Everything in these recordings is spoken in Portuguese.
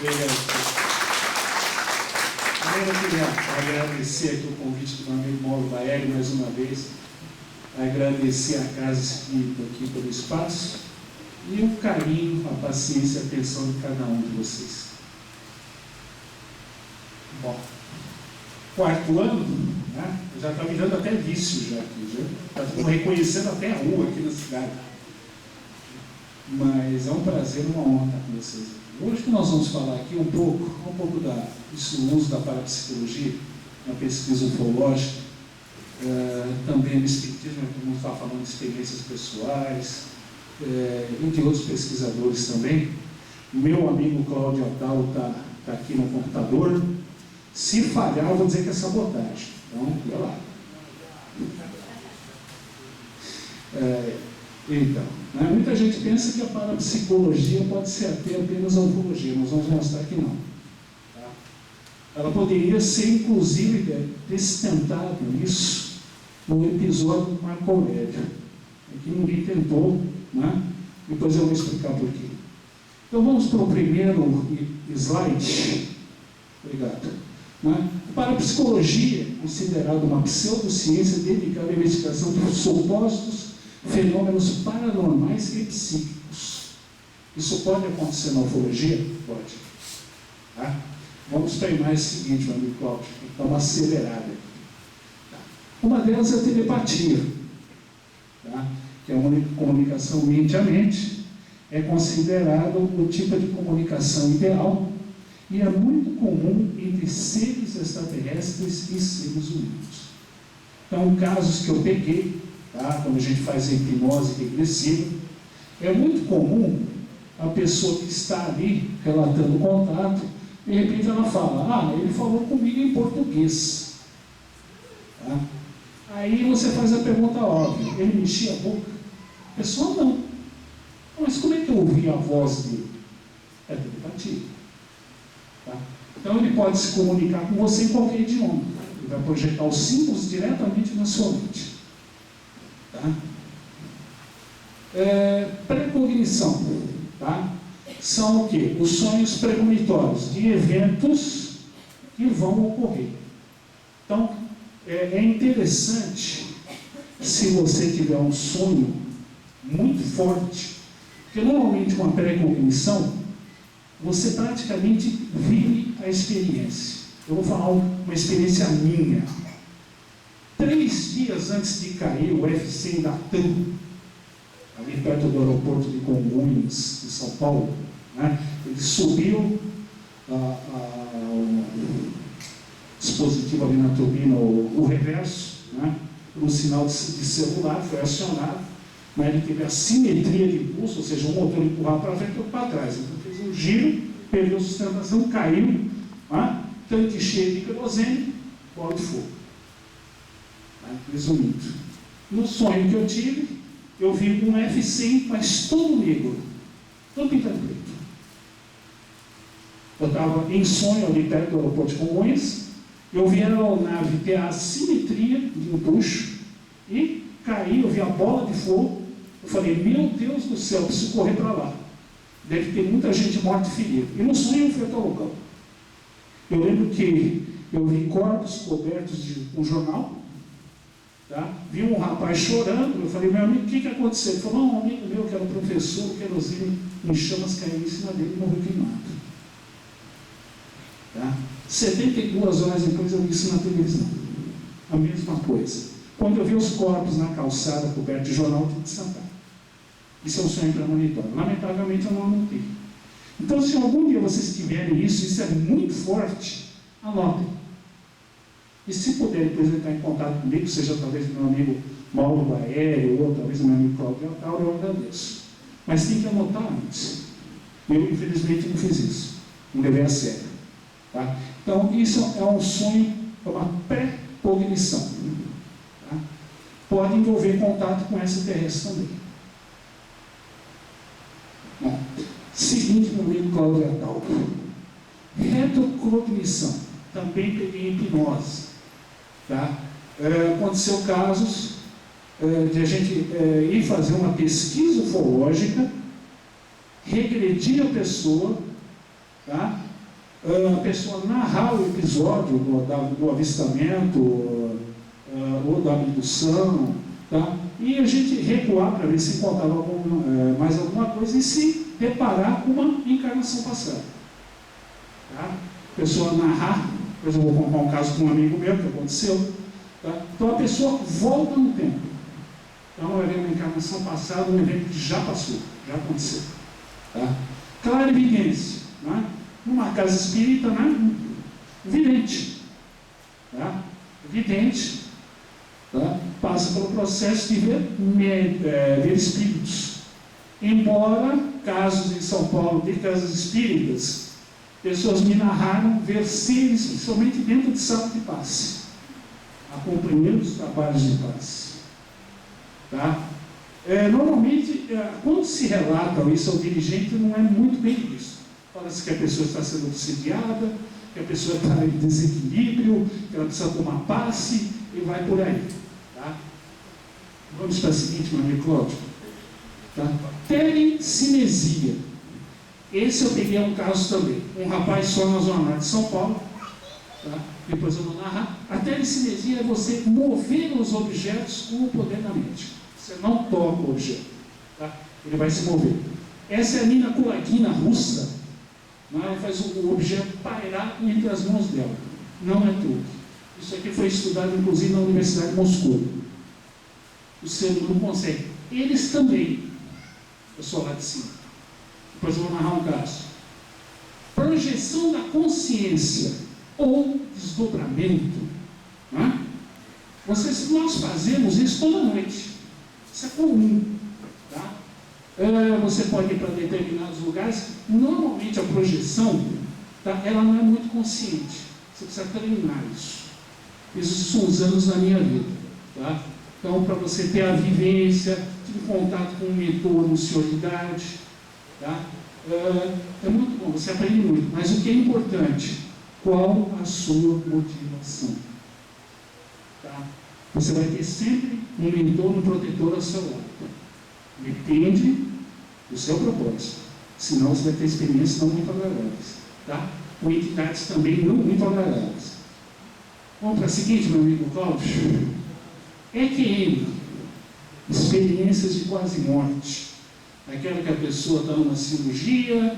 Eu queria agradecer aqui o convite do meu amigo Mauro Baelli mais uma vez, agradecer a Casa Espírita aqui pelo espaço e o carinho, a paciência e a atenção de cada um de vocês. Bom, quarto ano, né? Já está virando até vício já aqui, já está reconhecendo até a rua aqui na cidade. Mas é um prazer, uma honra estar com vocês aqui. Hoje que nós vamos falar aqui um pouco do uso da parapsicologia na pesquisa ufológica, também no espiritismo, vamos estar falando de experiências pessoais, e de outros pesquisadores também. Meu amigo Cláudio Atal está aqui no computador. Se falhar, eu vou dizer que é sabotagem. Então, olha lá. Então, né? Muita gente pensa que a parapsicologia pode ser apenas a ufologia. Nós vamos mostrar que não. Tá? Ela poderia ser, inclusive, testado isso no episódio do Marco Aurélio. Aqui ninguém tentou, né? Depois eu vou explicar por quê. Então vamos para o primeiro slide. Obrigado. Né? A parapsicologia é considerada uma pseudociência dedicada à investigação de supostos fenômenos paranormais e psíquicos. Isso pode acontecer na ufologia? Pode. Tá? Vamos para a imagem seguinte, meu amigo Cláudio, que dá uma acelerada aqui. Tá? Uma delas é a telepatia, tá? Que é uma comunicação mente a mente, é considerado o tipo de comunicação ideal e é muito comum entre seres extraterrestres e seres humanos. Então, casos que eu peguei, tá? Quando a gente faz a hipnose regressiva, é muito comum a pessoa que está ali relatando o contato, de repente ela fala, ele falou comigo em português. Tá? Aí você faz a pergunta óbvia, ele mexia a boca? A pessoa não. Mas como é que eu ouvi a voz dele? É telepatia. Tá? Então ele pode se comunicar com você em qualquer idioma. Ele vai projetar os símbolos diretamente na sua mente. Tá? Precognição, tá? São o quê? Os sonhos premonitórios de eventos que vão ocorrer. Então, é interessante se você tiver um sonho muito forte, porque normalmente com a precognição, você praticamente vive a experiência. Eu vou falar uma experiência minha. 3 dias antes de cair o F-100 da TAM, ali perto do aeroporto de Congonhas, de São Paulo, né? Ele subiu o dispositivo ali na turbina, o reverso, né? Um sinal de celular foi acionado, mas ele teve a simetria de impulso, ou seja, o motor empurrar para frente e outro para trás. Então fez um giro, perdeu sustentação, caiu, né? Tanque cheio de querosene, bola de fogo. Resumindo, no sonho que eu tive, eu vi um F-100, mas todo negro, todo pintado preto. Eu estava em sonho ali perto do aeroporto de Congonhas, eu vi a aeronave ter a simetria de empuxo e cair, eu vi a bola de fogo. Eu falei, meu Deus do céu, preciso correr para lá. Deve ter muita gente morta e ferida. E no sonho eu fui até o local. Eu lembro que eu vi corpos cobertos de um jornal. Tá? Vi um rapaz chorando, eu falei, meu amigo, o que aconteceu? Ele falou, um amigo meu que era professor, o querosene em chamas caiu em cima dele e morreu queimado. Tá? 72 horas depois eu vi isso na televisão. A mesma coisa. Quando eu vi os corpos na calçada cobertos de jornal, eu tive que sentar. Isso é um sonho premonitório. Lamentavelmente eu não anotei. Então, se algum dia vocês tiverem isso é muito forte, anotem. E se puder depois entrar em contato comigo, seja talvez meu amigo Mauro Baelli, ou talvez meu amigo Cláudio Atal, eu agradeço. Mas tem que anotar antes. Eu, infelizmente, não fiz isso. Não levei a sério. Tá? Então, isso é um sonho, é uma pré-cognição. Tá? Pode envolver contato com extraterrestre também. Bom, seguinte, meu amigo Cláudio Atal. Retrocognição. Também peguei hipnose. Tá? Aconteceu casos de a gente ir fazer uma pesquisa ufológica, regredir a pessoa, tá? a pessoa narrar o episódio do avistamento ou da abdução, tá? E a gente recuar para ver se faltava mais alguma coisa e se deparar com uma encarnação passada. Tá? A pessoa narrar, depois eu vou contar um caso com um amigo meu que aconteceu. Tá? Então a pessoa volta no tempo. Então vai ver uma encarnação passada, um evento que já passou, já aconteceu. Tá? Clarividência. Né? Numa casa espírita, né? Vidente. Tá? Vidente. Tá? Passa pelo processo de ver espíritos. Embora, casos em São Paulo de casas espíritas, pessoas me narraram ver seres, principalmente dentro de sala de passe, acompanhando os trabalhos de passe. Tá? Normalmente, quando se relata isso ao dirigente, não é muito bem visto. Fala-se que a pessoa está sendo obsediada, que a pessoa está em desequilíbrio, que ela precisa tomar passe, e vai por aí. Tá? Vamos para a seguinte, meu amigo Cláudio. Tá? Telecinesia. Esse eu peguei um caso também. Um rapaz só na Zona Norte de São Paulo. Tá? Depois eu vou narrar. A telecinesia é você mover os objetos com o poder da mente. Você não toca o objeto. Tá? Ele vai se mover. Essa é a Nina Kulagina russa. Ela faz o objeto pairar entre as mãos dela. Não é truque. Isso aqui foi estudado, inclusive, na Universidade de Moscou. O ser humano consegue. Eles também. Eu sou lá de cima. Depois eu vou narrar um caso. Projeção da consciência ou desdobramento. Né? Nós fazemos isso toda noite. Isso é comum. Tá? Você pode ir para determinados lugares. Normalmente a projeção, tá, ela não é muito consciente. Você precisa treinar isso. Isso são uns anos na minha vida. Tá? Então, para você ter a vivência, tive contato com um mentor no senhor de idade. Tá? É muito bom, você aprende muito. Mas o que é importante? Qual a sua motivação? Tá? Você vai ter sempre um mentor, um protetor ao seu lado. Depende do seu propósito. Senão você vai ter experiências não muito agradáveis. Tá? Com entidades também não muito agradáveis. Vamos para a seguinte, meu amigo Cláudio. EQM, experiências de quase morte. Aquela que a pessoa está numa cirurgia,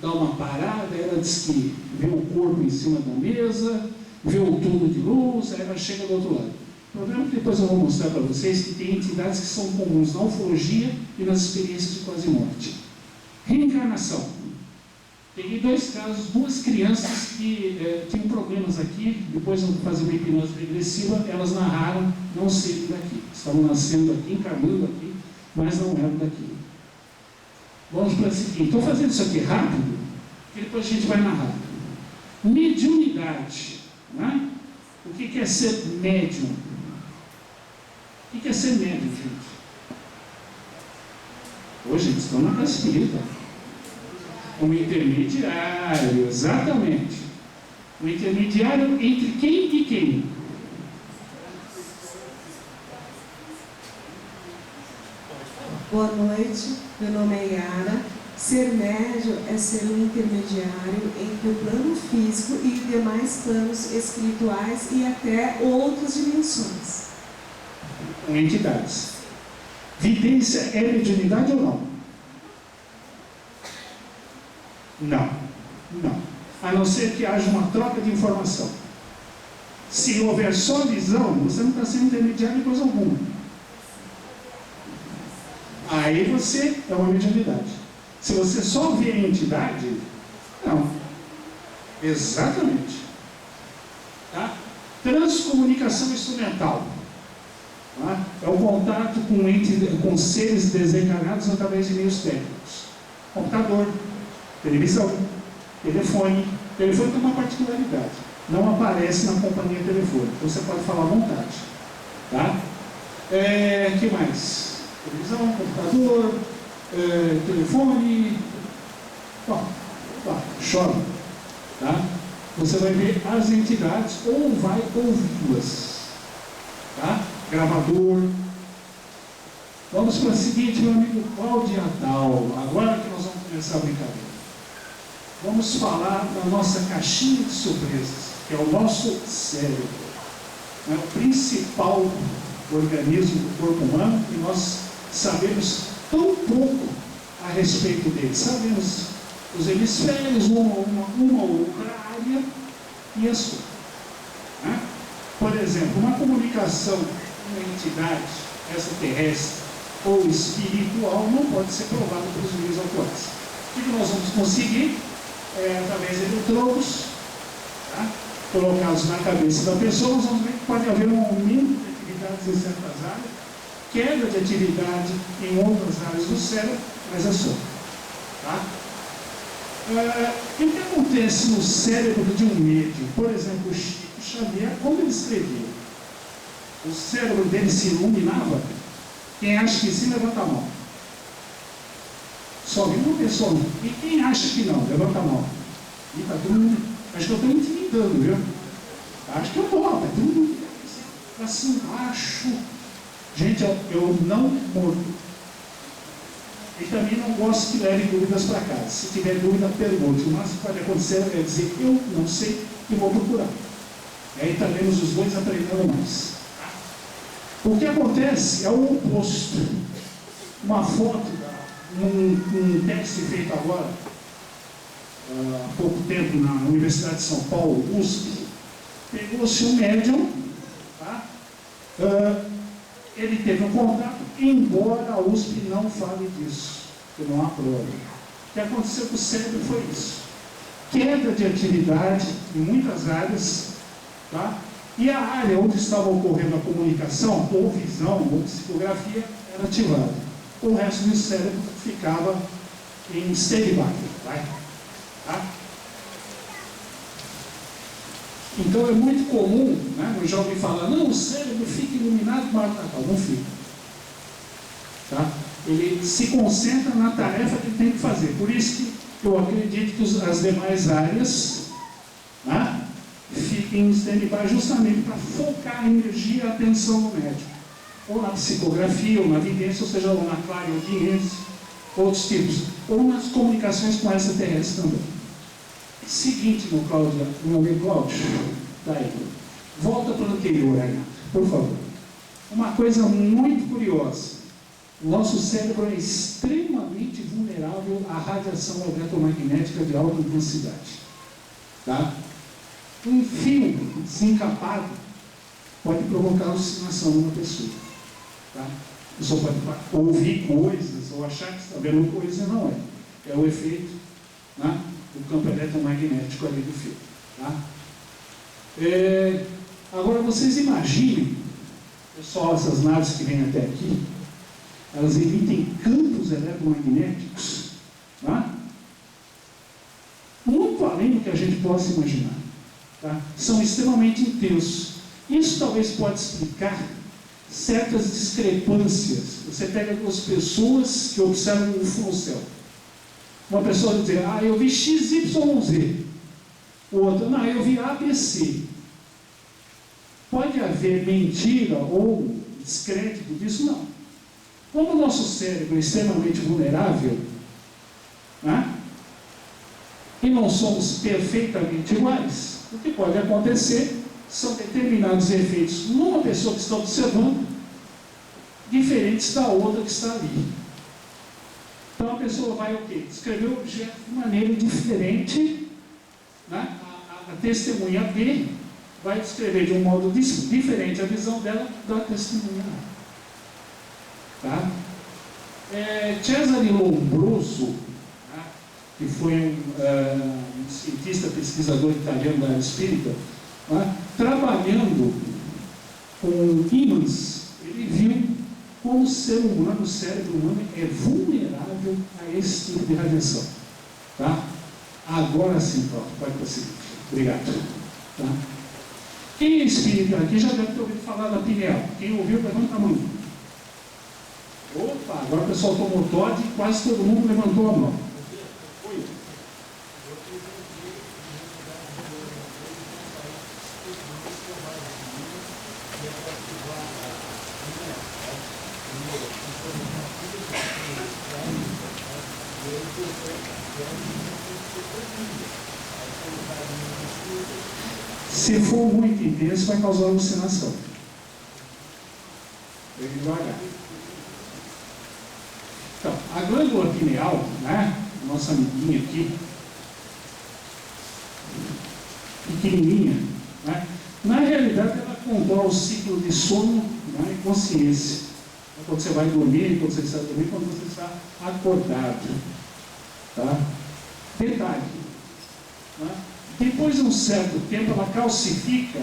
dá uma parada, ela diz que vê o corpo em cima da mesa, vê o tubo de luz, aí ela chega do outro lado. O problema é que depois eu vou mostrar para vocês que tem entidades que são comuns na ufologia e nas experiências de quase morte. Reencarnação. Peguei dois casos, duas crianças que tinham problemas aqui, depois de fazer uma hipnose regressiva, elas narraram não serem daqui. Estavam nascendo aqui, encarnando aqui, mas não eram daqui. Vamos para o seguinte, estou fazendo isso aqui rápido, porque depois a gente vai narrar. Mediunidade. Né? O que é ser médium? O que é ser médium, gente? Hoje eles estão na casa espírita. Um intermediário, exatamente. Um intermediário entre quem e quem? Boa noite, meu nome é Yara. Ser médium é ser um intermediário entre o plano físico e demais planos espirituais e até outras dimensões. Com entidades. Vidência é mediunidade ou não? Não, não. A não ser que haja uma troca de informação. Se houver só visão, você não está sendo intermediário de coisa alguma. Aí você é uma mediunidade. Se você só vê a entidade, não. Exatamente. Tá? Transcomunicação instrumental. Tá? É o contato com seres desencarnados através de meios técnicos. Computador, televisão, telefone. Telefone tem uma particularidade. Não aparece na companhia telefônica. Você pode falar à vontade. Tá? Que mais? Televisão, computador, telefone. Chora. Tá? Você vai ver as entidades ou vai ouvi-las. Tá? Gravador. Vamos para o seguinte, meu amigo Cláudio Adal. Agora que nós vamos começar a brincadeira. vamos falar da nossa caixinha de surpresas, que é o nosso cérebro. É o principal organismo do corpo humano e nós sabemos tão pouco a respeito dele. Sabemos os hemisférios, uma ou outra área e a sua. Né? Por exemplo, uma comunicação com uma entidade extraterrestre ou espiritual não pode ser provada pelos meios atuais. O que nós vamos conseguir? Através de eletrodos, tá? Colocados na cabeça da pessoa, nós vamos ver que pode haver um aumento de atividades em certas áreas, queda de atividade em outras áreas do cérebro, mas é só. Tá? E o que acontece no cérebro de um médium? Por exemplo, o Chico Xavier, como ele escrevia? O cérebro dele se iluminava? Quem acha que sim, levanta a mão. Só viu uma pessoa. E quem acha que não? Levanta a mão. E está todo mundo. Acho que eu estou intimidando, viu? Acho que eu estou, está todo mundo assim, acho. Gente, eu não mordo. E também não gosto que levem dúvidas para casa. Se tiver dúvida, pergunte. O máximo que pode acontecer é dizer eu não sei e vou procurar. E aí estaremos os dois aprendendo mais. O que acontece é o oposto. Uma foto, um teste feito agora, há pouco tempo, na Universidade de São Paulo, USP, pegou-se um médium, tá? Ele teve um contato, embora a USP não fale disso, que não aprova. O que aconteceu com o cérebro foi isso. Queda de atividade em muitas áreas, tá? E a área onde estava ocorrendo a comunicação, ou visão, ou psicografia, era ativada. O resto do cérebro ficava em stand-by. Tá? Então é muito comum, né, no jovem falar, não, o cérebro fica iluminado, mas não fica. Tá? Ele se concentra na tarefa que ele tem que fazer. Por isso que eu acredito que as demais áreas, né, fiquem em stand-by justamente para focar a energia e a atenção no médico. Ou na psicografia, ou na vidência, ou seja, ou na clareaudiência, outros tipos. Ou nas comunicações com extraterrestres também. Seguinte, meu amigo Cláudio, daí. Volta para o anterior, Renato, por favor. Uma coisa muito curiosa. O nosso cérebro é extremamente vulnerável à radiação eletromagnética de alta intensidade. Tá? Um fio desencapado pode provocar alucinação numa pessoa. Tá? A pessoa pode ouvir coisas ou achar que está vendo coisas, não é. É o efeito, né, do campo eletromagnético ali do fio. Tá? Agora vocês imaginem, pessoal, essas naves que vêm até aqui, elas emitem campos eletromagnéticos, tá? Muito além do que a gente possa imaginar. Tá? São extremamente intensos. Isso talvez pode explicar certas discrepâncias. Você pega duas pessoas que observam o UFO no céu. Uma pessoa vai dizer, eu vi XYZ. O outro, não, eu vi ABC. Pode haver mentira ou descrédito disso? Não. Como o nosso cérebro é extremamente vulnerável, né? E não somos perfeitamente iguais, o que pode acontecer são determinados efeitos numa pessoa que está observando, diferentes da outra que está ali. Então a pessoa vai o quê? Descrever o objeto de maneira diferente, né? A testemunha B vai descrever de um modo diferente a visão dela da testemunha A. Tá? Cesare Lombroso, tá? Que foi um cientista pesquisador italiano da área espírita, tá? Trabalhando com ímãs, ele viu como o ser humano, o cérebro humano é vulnerável a esse tipo de radiação. Tá? Agora sim, pode prosseguir. Obrigado. Tá? Quem é espírita aqui já deve ter ouvido falar da pineal. Quem ouviu, levanta a mão. Opa, agora o pessoal tomou toque e quase todo mundo levantou a mão. Oi. Se for muito intenso, vai causar alucinação. Bem devagar. Então, a glândula pineal, né? Nossa amiguinha aqui, pequenininha, né? Na realidade, ela controla o ciclo de sono, né, e consciência. Quando você vai dormir, quando você está dormindo, quando você está acordado. Tá? Detalhe. Né? Depois de um certo tempo, ela calcifica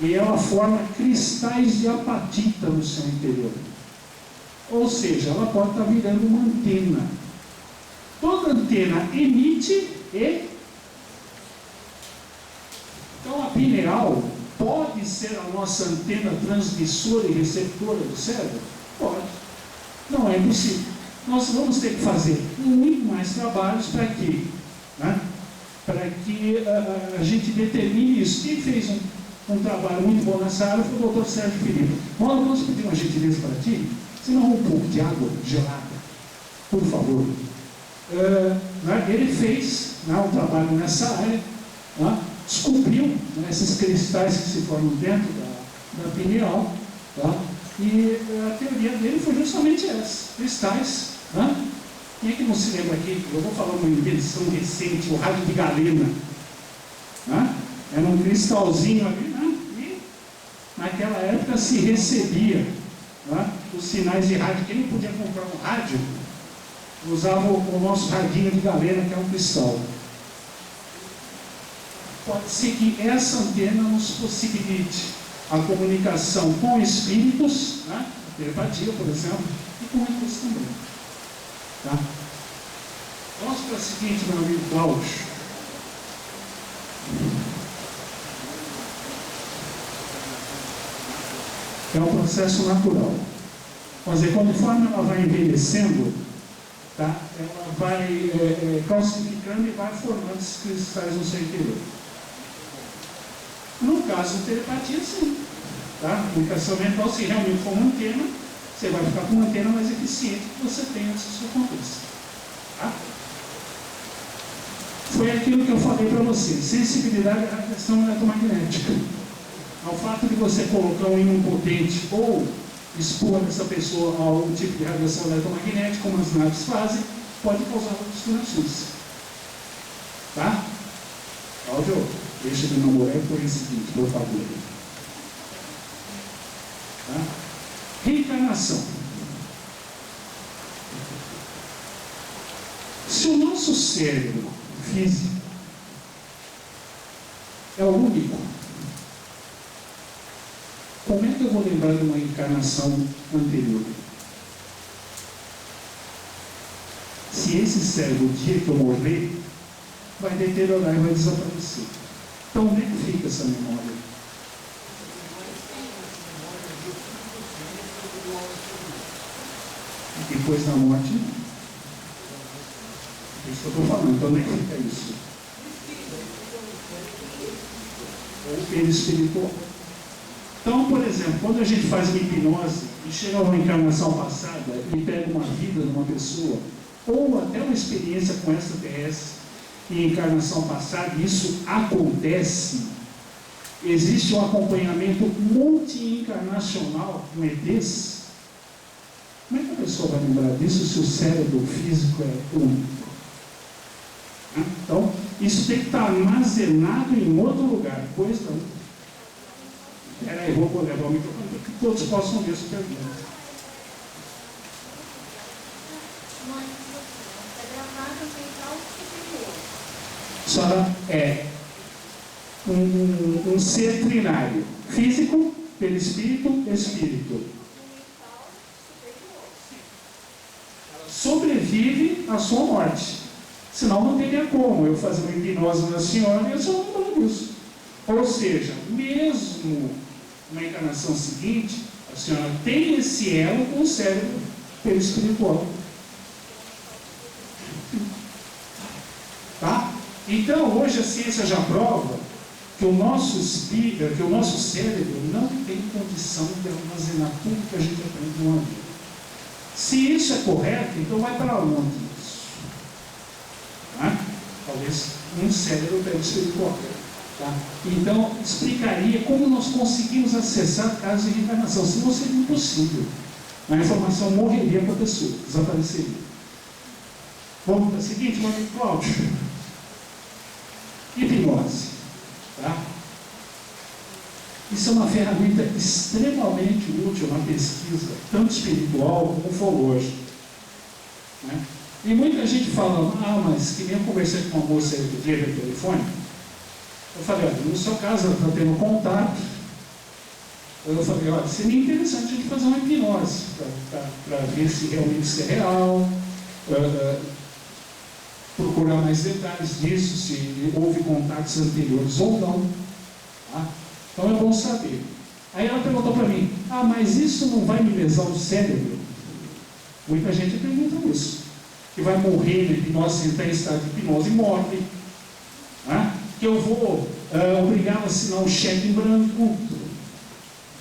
e ela forma cristais de apatita no seu interior. Ou seja, ela pode estar virando uma antena. Toda antena emite e... Então, a pineal pode ser a nossa antena transmissora e receptora do cérebro? Pode. Não é impossível. Nós vamos ter que fazer muito mais trabalhos para quê? Né? Para que a gente determine isso. Quem fez um trabalho muito bom nessa área foi o Dr. Sérgio Filipe. Paulo, posso pedir uma gentileza para ti? Você não um pouco de água gelada? Por favor. Ele fez um trabalho nessa área, descobriu esses cristais que se formam dentro da pineal, e a teoria dele foi justamente essa, cristais. Quem é que não se lembra aqui? Eu vou falar uma invenção recente, o rádio de galena. Era um cristalzinho ali, e naquela época se recebia os sinais de rádio. Quem não podia comprar um rádio, usava o nosso radinho de galena, que é um cristal. Pode ser que essa antena nos possibilite a comunicação com espíritos, a telepatia, por exemplo, e com eles também. Tá? Vamos para o seguinte, meu amigo Cláudio. É um processo natural. Mas conforme ela vai envelhecendo, ela vai calcificando e vai formando esses cristais no seu interior. No caso de telepatia, sim. A comunicação mental, se realmente for uma antena, você vai ficar com uma antena mais eficiente que você tem antes disso acontecer. Tá? Foi aquilo que eu falei para você, sensibilidade à radiação eletromagnética. Ao fato de você colocar um ímã potente ou expor essa pessoa a algum tipo de radiação eletromagnética, como as naves fazem, pode causar alucinações. Tá? Cláudio, deixa de namorar e põe o seguinte, por favor. Tá? Reencarnação. Se o nosso cérebro físico é o único, como é que eu vou lembrar de uma encarnação anterior? Se esse cérebro, o dia que eu morrer, vai deteriorar e vai desaparecer. Então, onde é que fica essa memória? Depois da morte, não. É isso que eu estou falando. Então, onde é que fica isso? O perispiritual. Então, por exemplo, quando a gente faz uma hipnose e chega a uma encarnação passada e pega uma vida de uma pessoa, ou até uma experiência com extraterrestre em encarnação passada, isso acontece, existe um acompanhamento multi-encarnacional com ETs. Como é que a pessoa vai lembrar disso se o cérebro físico é único? Então, isso tem que estar armazenado em outro lugar, pois não. Peraí, vou levar o microfone para que todos possam ver essa pergunta. Só é um ser trinário, físico, perispírito, espírito. Ela sobrevive à sua morte. Senão não teria como eu fazer uma hipnose na senhora e a senhora não lembra disso. Ou seja, mesmo na encarnação seguinte, a senhora tem esse elo com o cérebro perispiritual. Tá? Então, hoje a ciência já prova que o nosso cérebro não tem condição de armazenar tudo que a gente aprende no ambiente. Se isso é correto, então vai para onde isso? talvez um cérebro pelo espiritual. Tá? Então, explicaria como nós conseguimos acessar casos de reencarnação, senão seria impossível. A informação morreria para a pessoa, desapareceria. Vamos para a seguinte, meu amigo Cláudio. Hipnose. Tá? Isso é uma ferramenta extremamente útil na pesquisa, tanto espiritual como ufológica. Né? E muita gente fala, mas que nem eu conversei com uma moça aí outro dia no telefone. Eu falei, olha, no seu caso ela está tendo contato. Eu falei, olha, seria interessante a gente fazer uma hipnose para ver se realmente isso é real, procurar mais detalhes disso, se houve contatos anteriores ou não. Tá? Então é bom saber. Aí ela perguntou para mim, mas isso não vai me lesar o cérebro? Muita gente pergunta isso. Que vai morrer na hipnose, entrar em estado de hipnose e morre. Tá? Que eu vou obrigá-la a assinar um cheque em branco.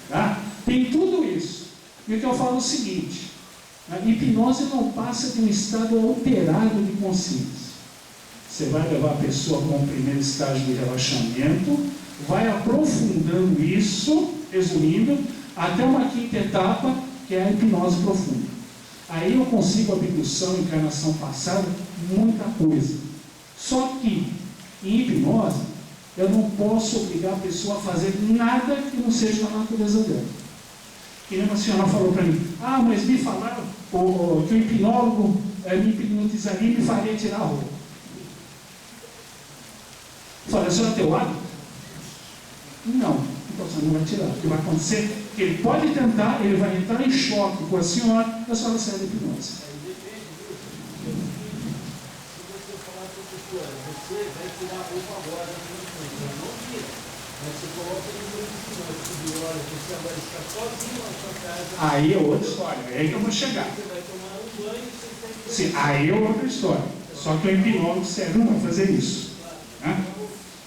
Tá? Tem tudo isso. E o que eu falo é o seguinte, a hipnose não passa de um estado alterado de consciência. Você vai levar a pessoa para um primeiro estágio de relaxamento, vai aprofundando isso, resumindo, até uma quinta etapa, que é a hipnose profunda. Aí eu consigo abdução, encarnação passada, muita coisa. Só que, em hipnose, eu não posso obrigar a pessoa a fazer nada que não seja da natureza dela. Que nem uma senhora falou para mim, mas me falaram que o hipnólogo me hipnotizaria e me faria tirar a roupa. Eu falei, a senhora tem o hábito? Não, então você não vai tirar. O que vai acontecer é que ele pode tentar, ele vai entrar em choque com a senhora e a senhora sai da hipnose. Você vai tirar a roupa agora, não tira. Mas você coloca ele no olha, você agora está sozinho na sua casa. Aí é outra história, é aí que eu vou chegar. Você vai tomar um banho e você tem que... Sim, aí é outra história. Só que o hipnólogo sério não vai fazer isso. Né?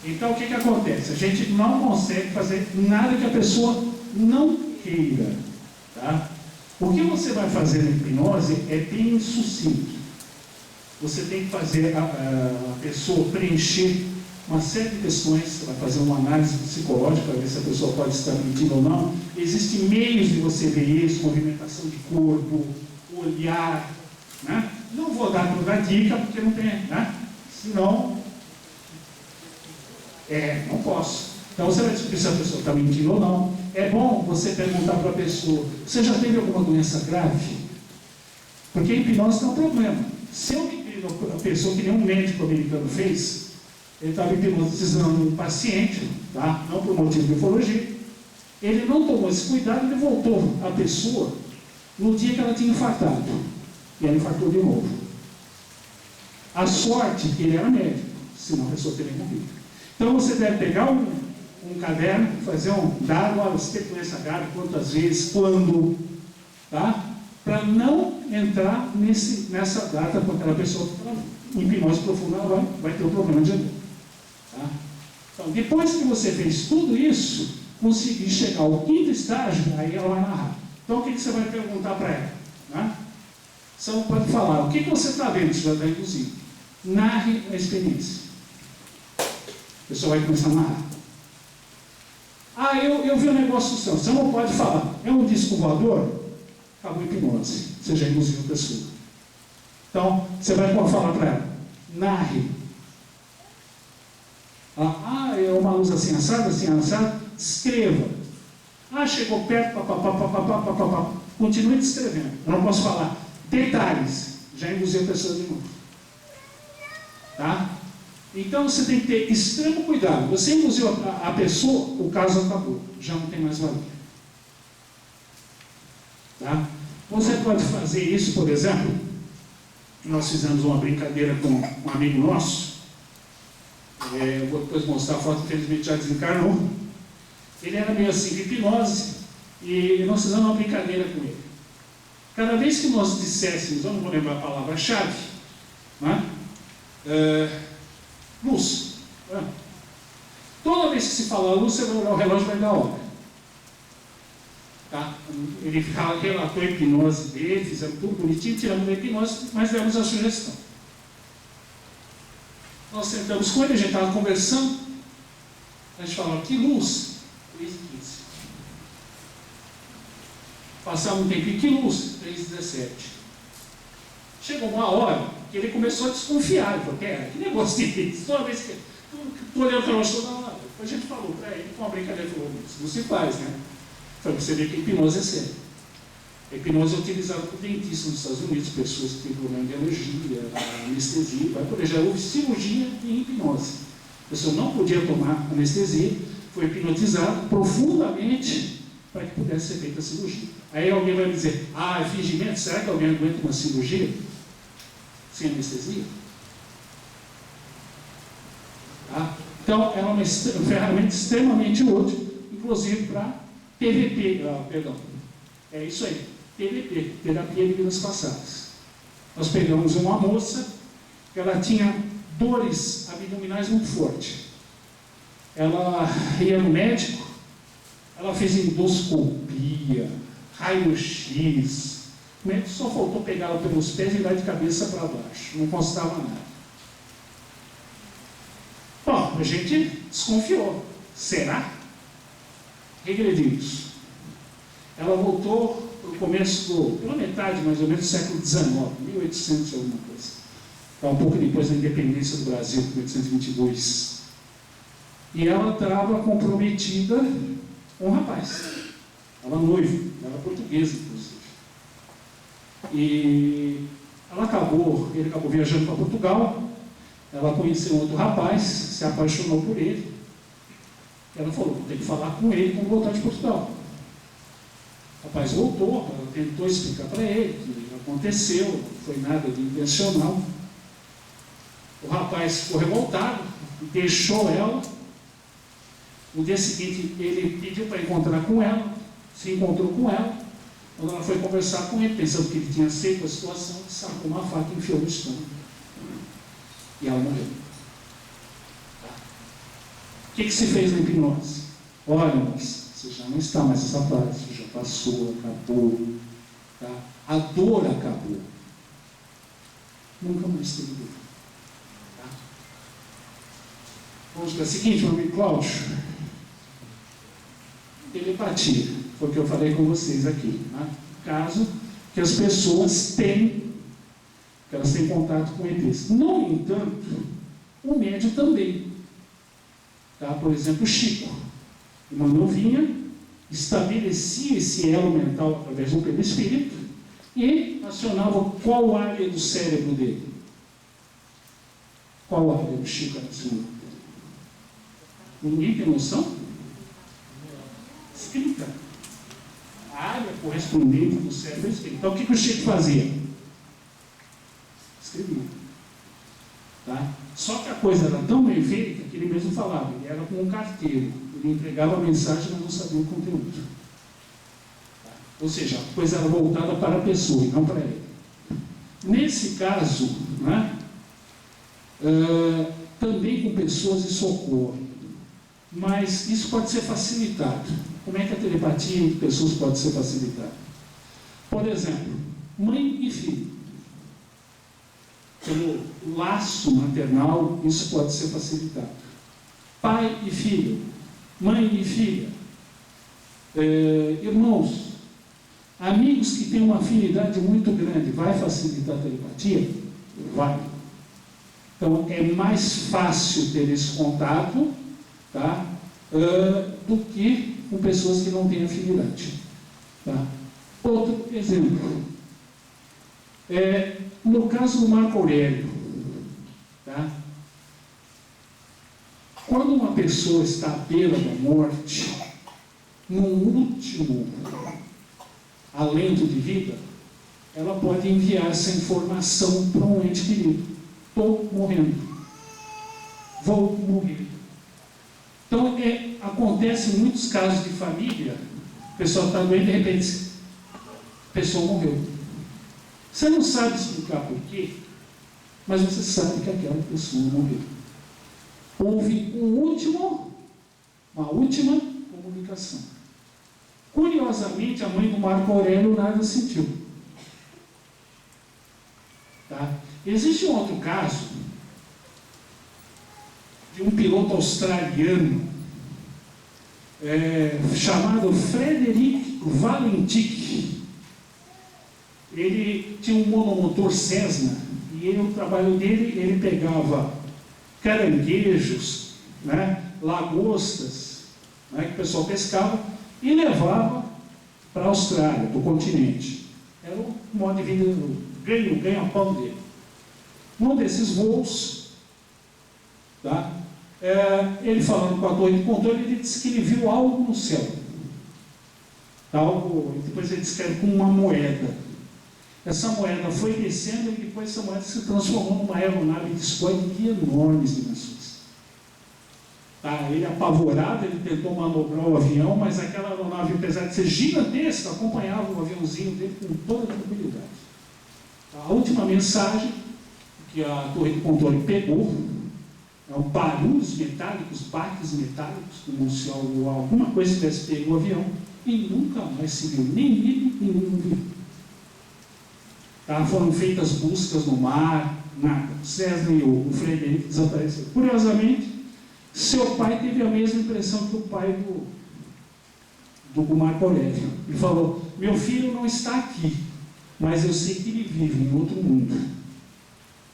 Então o que acontece? A gente não consegue fazer nada que a pessoa não queira. Tá? O que você vai fazer na hipnose é bem sucinto. Você tem que fazer a pessoa preencher uma série de questões, você vai fazer uma análise psicológica para ver se a pessoa pode estar mentindo ou não. Existem meios de você ver isso, movimentação de corpo, olhar. Né? Não vou dar toda a dica, porque não tem, né? Senão, não posso. Então você vai descobrir se a pessoa está mentindo ou não. É bom você perguntar para a pessoa, você já teve alguma doença grave? Porque a hipnose tem um problema. Se eu a pessoa que nenhum médico americano fez, ele estava hipnotizando um paciente, tá? Não por motivo de ufologia, ele não tomou esse cuidado, ele voltou a pessoa no dia que ela tinha infartado, e ela infartou de novo. A sorte que ele era médico, senão a pessoa teria morrido. Então você deve pegar um caderno, fazer um dado, você teve doença grave, quantas vezes, quando, tá? Para não entrar nessa data com aquela pessoa que está em hipnose profunda, ela vai ter um problema de novo. Tá? Então, depois que você fez tudo isso, conseguir chegar ao quinto estágio, aí ela vai narrar. Então, o que você vai perguntar para ela? Né? Você não pode falar, o que você está vendo? Você já está induzindo. Narre a experiência. A pessoa vai começar a narrar. Eu vi um negócio seu. Você não pode falar, é um disco voador? Acabou a hipnose, você já induziu a pessoa. Então, você vai falar para ela, narre. É uma luz assim assada, escreva. Chegou perto, papapá. Continue descrevendo. Eu não posso falar detalhes, já induziu a pessoa de novo. Tá? Então, você tem que ter extremo cuidado. Você induziu a pessoa, o caso acabou, já não tem mais valor. Tá? Você pode fazer isso, por exemplo, nós fizemos uma brincadeira com um amigo nosso, vou depois mostrar a foto, infelizmente já desencarnou. Ele era meio assim de hipnose, e nós fizemos uma brincadeira com ele. Cada vez que nós disséssemos, eu não vou lembrar a palavra-chave, né? Luz. Né? Toda vez que se falar luz, você vai olhar o relógio e vai dar a hora. Tá? Ele relatou a hipnose dele, fizemos tudo bonitinho, tiramos a hipnose, mas demos a sugestão. Nós sentamos com ele, a gente estava conversando, a gente falava, que luz? 3h15. Passava um tempinho, que luz? 3h17. Chegou uma hora que ele começou a desconfiar. Ele falou, que negócio de isso? Toda vez que estou olhando para nós toda hora. A gente falou para ele, com uma brincadeira, falou, isso não se faz, né? Foi para você ver que a hipnose é séria. A hipnose é utilizada por dentistas nos Estados Unidos, pessoas que têm problema de alergia, anestesia, vai por aí. Já houve cirurgia em hipnose. A pessoa não podia tomar anestesia, foi hipnotizado profundamente para que pudesse ser feita a cirurgia. Aí alguém vai me dizer, é fingimento? Será que alguém aguenta uma cirurgia sem anestesia? Tá? Então, é uma ferramenta extremamente útil, inclusive para TVP, é isso aí, TVP, terapia de vidas passadas. Nós pegamos uma moça que ela tinha dores abdominais muito fortes. Ela ia no médico, ela fez endoscopia, raio-x, o médico só faltou pegar ela pelos pés e dar de cabeça para baixo, não constava nada. Bom, a gente desconfiou. Será? Regredimos. Ela voltou para o começo pela metade, mais ou menos, do século XIX, 1800 e alguma coisa. Um pouco depois da independência do Brasil, 1822. E ela estava comprometida com um rapaz. Ela noiva, ela era portuguesa, inclusive. E ele acabou viajando para Portugal. Ela conheceu outro rapaz, se apaixonou por ele. Ela falou, vou ter que falar com ele quando voltar de Portugal. O rapaz voltou, ela tentou explicar para ele que aconteceu, não foi nada de intencional. O rapaz ficou revoltado, deixou ela. No dia seguinte, ele pediu para encontrar com ela, se encontrou com ela. Quando ela foi conversar com ele, pensando que ele tinha aceito a situação, ele sacou uma faca e enfiou no estômago. E ela morreu. O que se fez na hipnose? Olha, moça, você já não está mais nessa fase, já passou, acabou. Tá? A dor acabou. Nunca mais teve dor. Tá? Vamos para a seguinte, meu amigo Cláudio. Telepatia, foi o que eu falei com vocês aqui. Tá? Caso que as pessoas têm, que elas têm contato com ETs. No entanto, o médium também. Tá? Por exemplo, Chico, uma novinha, estabelecia esse elo mental através do perispírito e acionava qual área do cérebro dele? Qual área do Chico acionou? Ninguém tem noção? Escrita. A área correspondente do cérebro é escrita. Então, o que o Chico fazia? Escrevia. Tá? Só que a coisa era tão bem feita que ele mesmo falava, ele era como um carteiro, ele entregava a mensagem, mas não sabia o conteúdo. Tá? Ou seja, a coisa era voltada para a pessoa e não para ele. Nesse caso, né, também com pessoas de socorro, mas isso pode ser facilitado. Como é que a telepatia de pessoas pode ser facilitada? Por exemplo, mãe e filho. Pelo laço maternal, isso pode ser facilitado. Pai e filho, mãe e filha, irmãos, amigos que têm uma afinidade muito grande, vai facilitar a telepatia? Vai. Então, é mais fácil ter esse contato, tá? Do que com pessoas que não têm afinidade. Tá? Outro exemplo. No caso do Marco Aurélio, tá? Quando uma pessoa está à beira da morte, no último alento de vida, ela pode enviar essa informação para um ente querido. Estou morrendo. Vou morrer. Então, acontece em muitos casos de família, a pessoa está doente e de repente a pessoa morreu. Você não sabe explicar por quê, mas você sabe que aquela pessoa morreu. Houve uma última comunicação. Curiosamente, a mãe do Marco Aurélio nada sentiu. Tá? Existe um outro caso, de um piloto australiano chamado Frederic Valentic. Ele tinha um monomotor Cessna e o trabalho dele, ele pegava caranguejos, né, lagostas, né, que o pessoal pescava e levava para a Austrália, para o continente. Era o modo de vida, o ganha-pão dele. Num desses voos, tá, ele falando com a torre de controle, ele disse que ele viu algo no céu. Algo, depois ele descreve como uma moeda. Essa moeda foi descendo e depois essa moeda se transformou numa aeronave de escolha de enormes dimensões. Tá, ele apavorado, ele tentou manobrar o avião, mas aquela aeronave, apesar de ser gigantesca, acompanhava o aviãozinho dele com toda tranquilidade. A última mensagem que a torre de controle pegou é um barulhos metálicos, baques metálicos, como se alguma coisa tivesse pego o avião, e nunca mais se viu nem ele e nem o avião. Tá, foram feitas buscas no mar, nada. O Cessna e o Frederic desapareceram. Curiosamente, seu pai teve a mesma impressão que o pai do Marco Aurélio. Ele falou: meu filho não está aqui, mas eu sei que ele vive em outro mundo.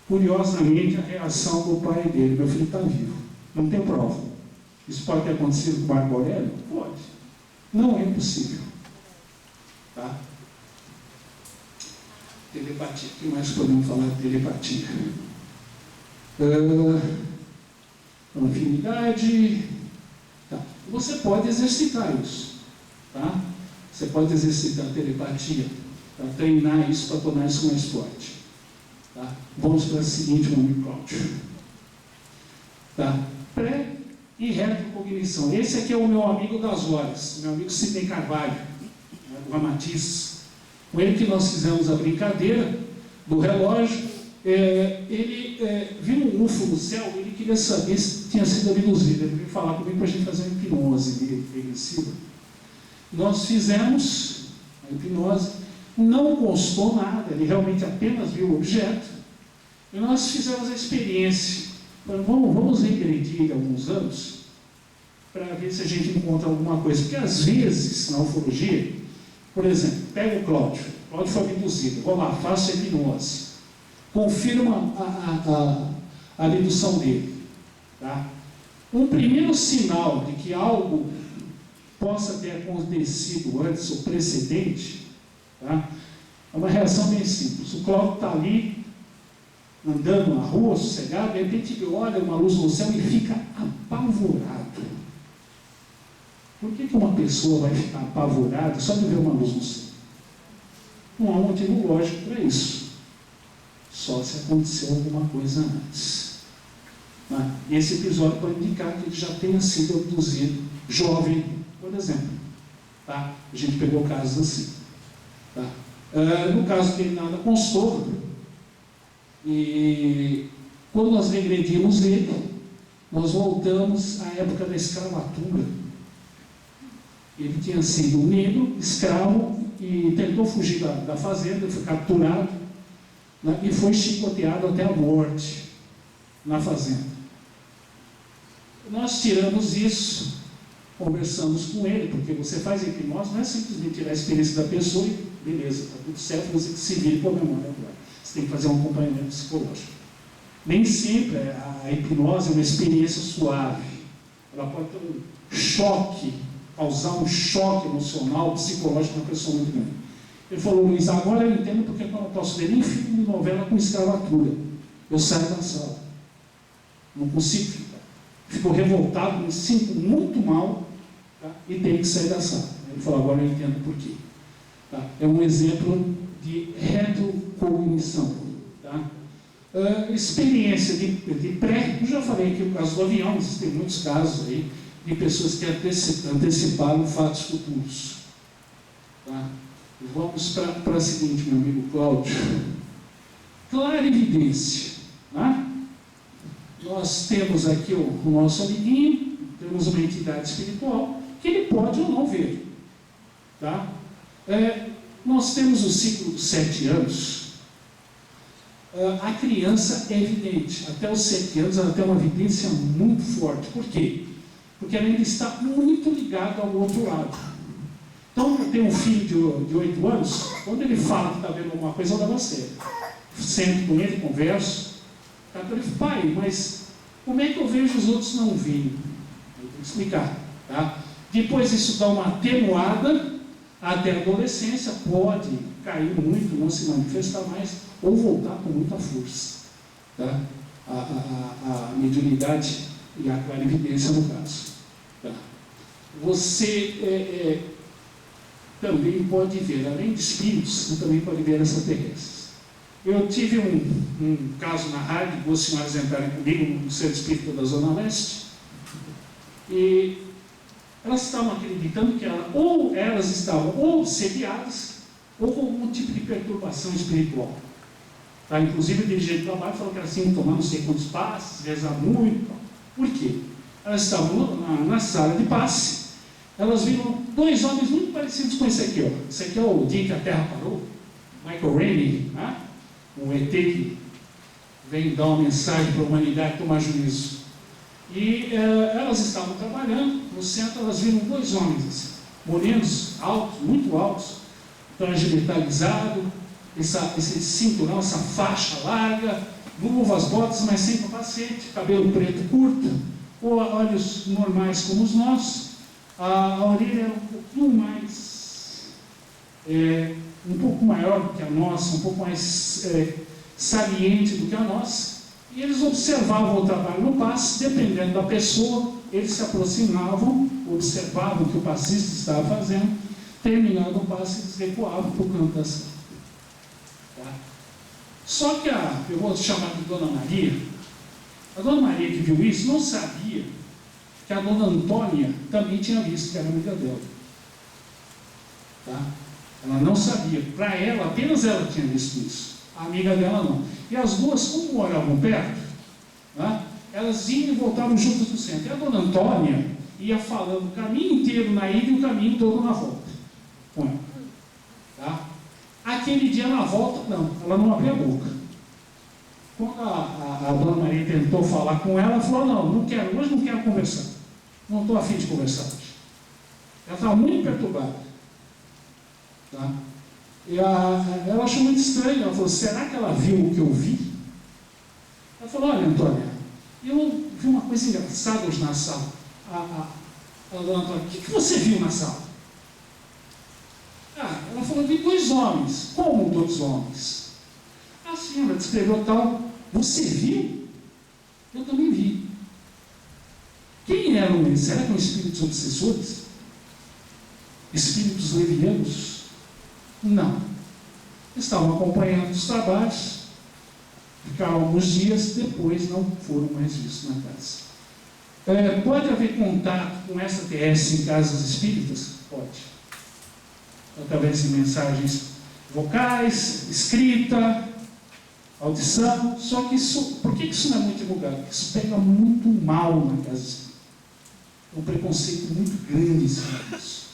Curiosamente, a reação do pai dele: meu filho está vivo. Não tem prova. Isso pode ter acontecido com o Marco Aurélio? Pode. Não é possível. Tá? Telepatia. O que mais podemos falar de telepatia? Afinidade. Tá. Você pode exercitar isso. Tá? Você pode exercitar a telepatia para treinar isso, para tornar isso mais forte. Tá? Vamos para o seguinte, meu amigo Cláudio. Tá? Pré e retrocognição. Esse aqui é o meu amigo das horas, meu amigo Sidney Carvalho, né, do Ramatiz. Com ele que nós fizemos a brincadeira do relógio. Ele viu um UFO no céu, ele queria saber se tinha sido abduzido. Ele veio falar comigo para a gente fazer uma hipnose regressiva. Nós fizemos a hipnose, não constou nada, ele realmente apenas viu o objeto, e nós fizemos a experiência. Vamos regredir alguns anos para ver se a gente encontra alguma coisa, porque às vezes na ufologia, por exemplo, pega o Cláudio foi abduzido, vou lá, faço a hipnose, confirma a abdução dele. Tá? Um primeiro sinal de que algo possa ter acontecido antes, ou precedente, tá? É uma reação bem simples. O Cláudio está ali, andando na rua, sossegado, de repente ele olha uma luz no céu e fica apavorado. Por que uma pessoa vai ficar apavorada só de ver uma luz no céu? Não há motivo lógico para isso. Só se aconteceu alguma coisa antes. Tá? Esse episódio pode indicar que ele já tenha sido abduzido jovem, por exemplo. Tá? A gente pegou casos assim. Tá? No caso dele nada constou, e quando nós regredimos ele, nós voltamos à época da escravatura. Ele tinha sido um negro, escravo, e tentou fugir da fazenda, foi capturado, né, e foi chicoteado até a morte na fazenda. Nós tiramos isso, conversamos com ele, porque você faz hipnose, não é simplesmente tirar a experiência da pessoa e beleza, está tudo certo, você que se vire com a memória agora. Você tem que fazer um acompanhamento psicológico. Nem sempre a hipnose é uma experiência suave. Ela pode ter um choque, causar um choque emocional, psicológico na pessoa muito grande. Ele falou: Luiz, agora eu entendo porque eu não posso ver nem filme de novela com escravatura. Eu saio da sala. Não consigo ficar. Fico revoltado, me sinto muito mal, tá? E tenho que sair da sala. Ele falou: agora eu entendo por quê. Tá? É um exemplo de retrocognição. Tá? Experiência de pré, eu já falei aqui o caso do avião, existem muitos casos aí de pessoas que anteciparam fatos futuros. Tá? Vamos para a seguinte, meu amigo Cláudio. Clarividência. Tá? Nós temos aqui o nosso amiguinho, temos uma entidade espiritual que ele pode ou não ver. Tá? Nós temos o ciclo dos 7 anos. A criança é evidente. Até os 7 anos ela tem uma evidência muito forte. Por quê? Porque ela ainda está muito ligada ao outro lado. Então, eu tenho um filho de 8 anos, quando ele fala que está vendo alguma coisa, eu levo a sério. Sento com ele, converso. Ele fala, pai, mas como é que eu vejo os outros não veem? Eu tenho que explicar. Tá? Depois isso dá uma atenuada, até a adolescência pode cair muito, não se manifestar mais, ou voltar com muita força. Tá? A mediunidade e a clarividência no caso. Tá? Você também pode ver, além de espíritos, você também pode ver extraterrestres. Eu tive um caso na rádio, 2 senhoras entraram comigo no Centro Espírita da Zona Leste, e elas estavam acreditando que elas estavam ou obsediadas ou com algum tipo de perturbação espiritual. Tá? Inclusive o dirigente do trabalho falou que elas tinham que tomar não sei quantos passes, rezar muito. Por quê? Elas estavam na sala de passe, elas viram 2 homens muito parecidos com esse aqui. Ó. Esse aqui é o dia que a Terra parou, Michael Rainey, né? Um ET que vem dar uma mensagem para a humanidade tomar juízo. E elas estavam trabalhando, no centro elas viram 2 homens, assim, morenos, altos, muito altos, traje metalizado, esse cinturão, essa faixa larga, luvas, botas, mas sem capacete, cabelo preto curto, olhos normais como os nossos, a orelha era um pouquinho mais, um pouco maior do que a nossa, um pouco mais saliente do que a nossa. E eles observavam o trabalho no passe, dependendo da pessoa, eles se aproximavam, observavam o que o passista estava fazendo, terminando o passe, eles recuavam para o canto da sala. Tá? Só que eu vou chamar de Dona Maria, a Dona Maria que viu isso não sabia que a Dona Antônia também tinha visto, que era amiga dela. Tá? Ela não sabia, para ela, apenas ela tinha visto isso. A amiga dela não. E as duas, como moravam perto, né, elas iam e voltavam juntas do centro. E a Dona Antônia ia falando o caminho inteiro na ida e o caminho todo na volta com ela. Tá? Aquele dia na volta, não, ela não abria a boca. Quando a Dona Maria tentou falar com ela, ela falou, não quero, hoje não quero conversar. Não estou afim de conversar hoje. Ela estava muito perturbada. Tá? E ela achou muito estranho, ela falou, será que ela viu o que eu vi? Ela falou, olha, Antônia, eu vi uma coisa engraçada hoje na sala. A Dona Antônia, o que você viu na sala? Ela falou, eu vi 2 homens. Como 2 homens? A senhora descreveu tal, você viu? Eu também vi. Quem eram eles? Será que eram espíritos obsessores? Espíritos levianos? Não. Estavam acompanhando os trabalhos, ficaram alguns dias, depois não foram mais vistos na casa. Pode haver contato com extraterrestres em casas espíritas? Pode. Através de mensagens vocais, escrita, audição, só que isso, por que isso não é muito divulgado? Porque isso pega muito mal na casa espírita. É um preconceito muito grande em cima disso.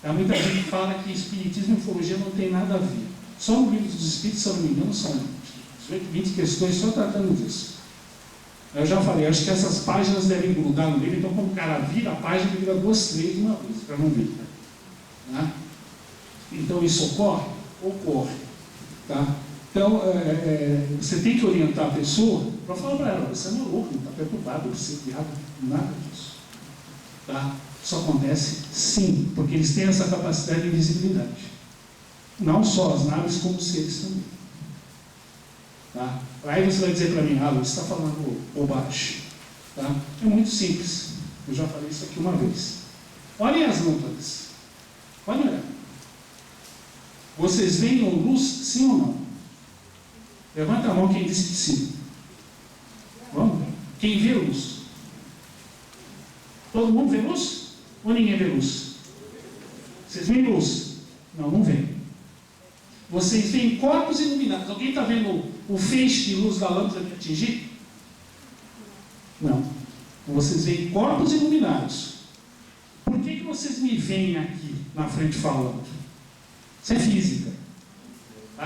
Há muita gente que fala que espiritismo e ufologia não tem nada a ver. Só no livro dos espíritos, se eu não me engano, são 20 questões só tratando disso. Eu já falei, acho que essas páginas devem grudar no livro, então quando o cara vira a página, ele vira 2, 3 de uma vez, para não ver. Né? Então isso ocorre? Ocorre. Tá? Então, você tem que orientar a pessoa para falar para ela, você não é louco, não está perturbado, você é viado, nada disso. Tá? Isso acontece sim, porque eles têm essa capacidade de invisibilidade. Não só as naves, como os seres também. Tá? Aí você vai dizer para mim, você está falando bobagem. Tá? É muito simples. Eu já falei isso aqui uma vez. Olhem as lâmpadas. Olha. Vocês veem luz, sim ou não? Levanta a mão quem disse que sim. Vamos? Quem vê luz? Todo mundo vê luz? Ou ninguém vê luz? Vocês veem luz? Não veem. Vocês veem corpos iluminados. Alguém está vendo o feixe de luz da lâmpada me atingir? Não. Vocês veem corpos iluminados. Por que vocês me veem aqui na frente falando? Isso é física.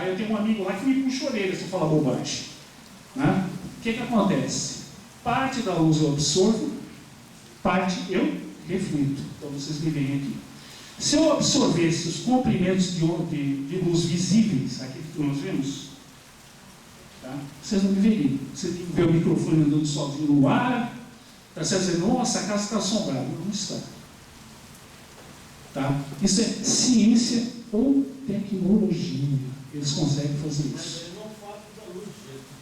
Eu tenho um amigo lá que me puxa a orelha se eu falar bobagem. Né? O que acontece? Parte da luz eu absorvo, parte eu reflito. Então vocês me veem aqui. Se eu absorvesse os comprimentos de luz visíveis, aqui que nós vemos, tá? Vocês não me veriam. Você tem que ver o microfone andando sozinho no ar, para você dizer, nossa, a casa está assombrada. Não está. Tá? Isso é ciência ou tecnologia. Eles conseguem fazer Mas isso. é não fato da luz,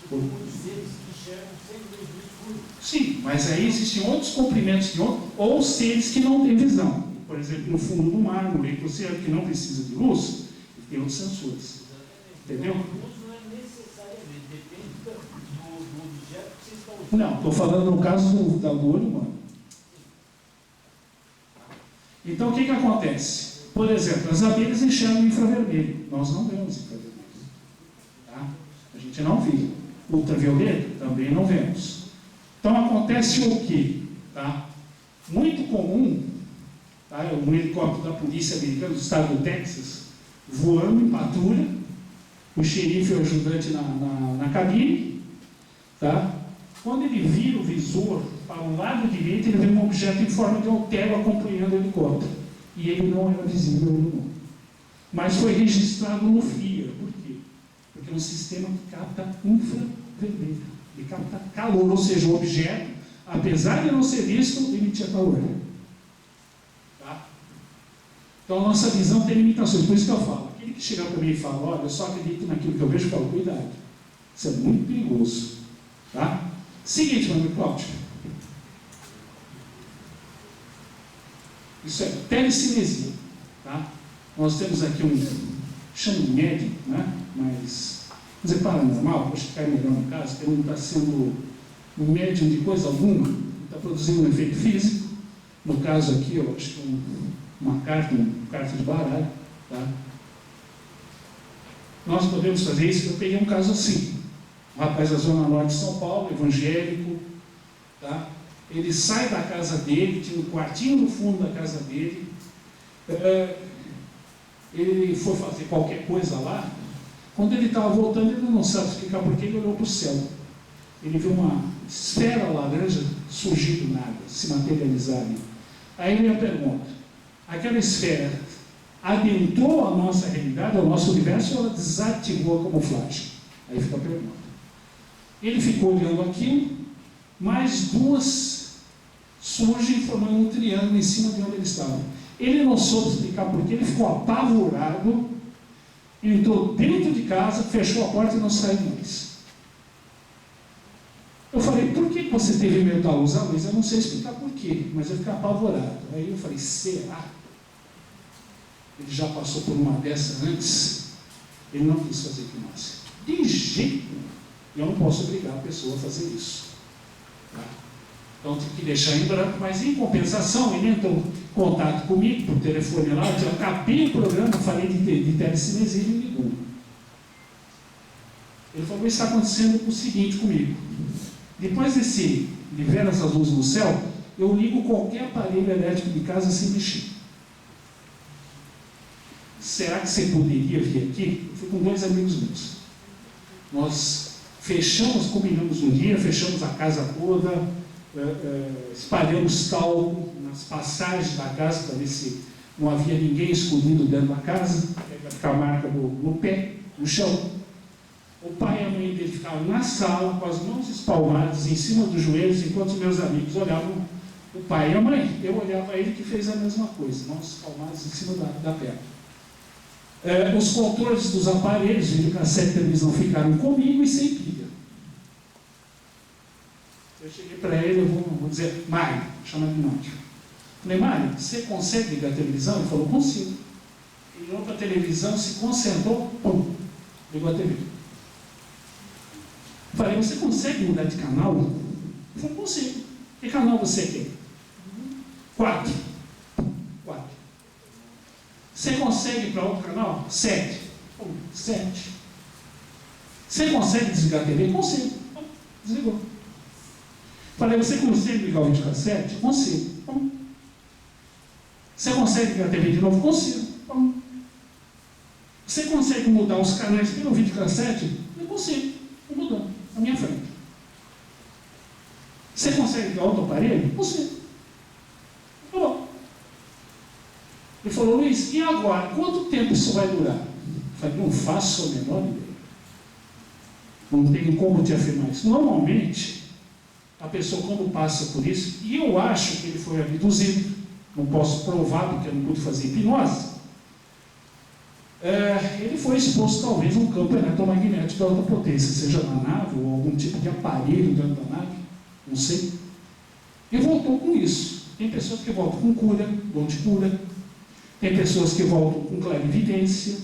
porque muitos seres que enxergam sem luz no escuro. Sim, mas aí existem outros comprimentos de onda, ou seres que não têm visão. Por exemplo, no fundo do mar, no leito do oceano, que não precisa de luz, tem outros sensores. Entendeu? A luz não é necessariamente, depende do objeto que você está usando. Não, estou falando no caso do olho humano. Então, o que acontece? Por exemplo, as abelhas enxergam infravermelho. Nós não vemos infravermelho. Tá? A gente não vê. Ultravioleta também não vemos. Então, acontece o quê? Tá? Muito comum, tá? Um helicóptero da polícia americana do estado do Texas, voando em patrulha, o xerife e o ajudante na cabine, tá? Quando ele vira o visor para o lado direito, ele vê um objeto em forma de altero acompanhando o helicóptero. E ele não era visível ao olho nu. Mas foi registrado no FLIR. Por quê? Porque é um sistema que capta infravermelho. Ele capta calor, ou seja, o objeto, apesar de não ser visto, emitia calor. Tá? Então a nossa visão tem limitações. Por isso que eu falo. Aquele que chega para mim e fala, olha, eu só acredito naquilo que eu vejo, eu falo, cuidado. Isso é muito perigoso. Tá? Seguinte, meu amigo Cláudio. Isso é telecinesia. Tá? Nós temos aqui chama de médico, né? Mas, vamos dizer, paranormal, acho que cai melhor no caso, que ele não está sendo um médium de coisa alguma, está produzindo um efeito físico. No caso aqui, eu acho que uma carta de baralho. Tá? Nós podemos fazer isso. Eu peguei um caso assim. Um rapaz da Zona Norte de São Paulo, evangélico, tá? Ele sai da casa dele, tinha um quartinho no fundo da casa dele, ele foi fazer qualquer coisa lá, quando ele estava voltando, ele não sabe explicar porquê, ele olhou para o céu. Ele viu uma esfera laranja surgir do nada, se materializar ali. Aí ele me pergunta, aquela esfera adentrou a nossa realidade, ao nosso universo, ou ela desativou a camuflagem? Aí fica a pergunta. Ele ficou olhando aquilo, mais duas surgem formando um triângulo em cima de onde ele estava. Ele não soube explicar porquê, ele ficou apavorado, entrou dentro de casa, fechou a porta e não saiu mais. Eu falei, por que você teve medo da luz? Mas eu não sei explicar porquê, mas eu fiquei apavorado. Aí eu falei, será? Ele já passou por uma dessa antes? Ele não quis fazer hipnose. De jeito nenhum. Eu não posso obrigar a pessoa a fazer isso. Tá? Então tem que deixar em branco, mas em compensação, ele entrou em contato comigo por telefone lá, eu acabei o programa, falei de telecinesia e ele me ligou. Ele falou, está acontecendo o seguinte comigo. Depois de ver essas luzes no céu, eu ligo qualquer aparelho elétrico de casa sem mexer. Será que você poderia vir aqui? Eu fui com 2 amigos meus. Nós combinamos um dia, fechamos a casa toda, espalhamos talco nas passagens da casa para ver se não havia ninguém escondido dentro da casa, para ficar a marca no pé, no chão. O pai e a mãe dele ficavam na sala, com as mãos espalmadas em cima dos joelhos, enquanto os meus amigos olhavam o pai e a mãe. Eu olhava ele que fez a mesma coisa, mãos espalmadas em cima da perna. Os controles dos aparelhos, videocassete e televisão ficaram comigo e sem pilha. Eu cheguei para ele, eu vou dizer, Mário, chamando de Mário. Falei, Mário, você consegue ligar a televisão? Ele falou, consigo. Ele olhou para a televisão, se concentrou, pum, ligou a TV. Falei, você consegue mudar de canal? Ele falou, consigo. Que canal você quer? 4. Você consegue ir para outro canal? 7. 7. Você consegue desligar a TV? Consigo. Desligou. Falei, você consegue ligar o videocassete? Consigo. Você consegue ligar a TV de novo? Consigo. Você consegue mudar os canais pelo videocassete? Eu consigo. Estou mudando, na minha frente. Você consegue ter outro aparelho? Você. Tá bom. Ele falou, Luiz, e agora? Quanto tempo isso vai durar? Eu falei, não faço a menor ideia. Não tenho como te afirmar isso. Normalmente, a pessoa quando passa por isso, e eu acho que ele foi abduzido, não posso provar porque eu não pude fazer hipnose, ele foi exposto talvez a um campo eletromagnético de alta potência, seja na nave ou algum tipo de aparelho dentro da nave, não sei. E voltou com isso. Tem pessoas que voltam com cura, dom de cura. Tem pessoas que voltam com clarividência,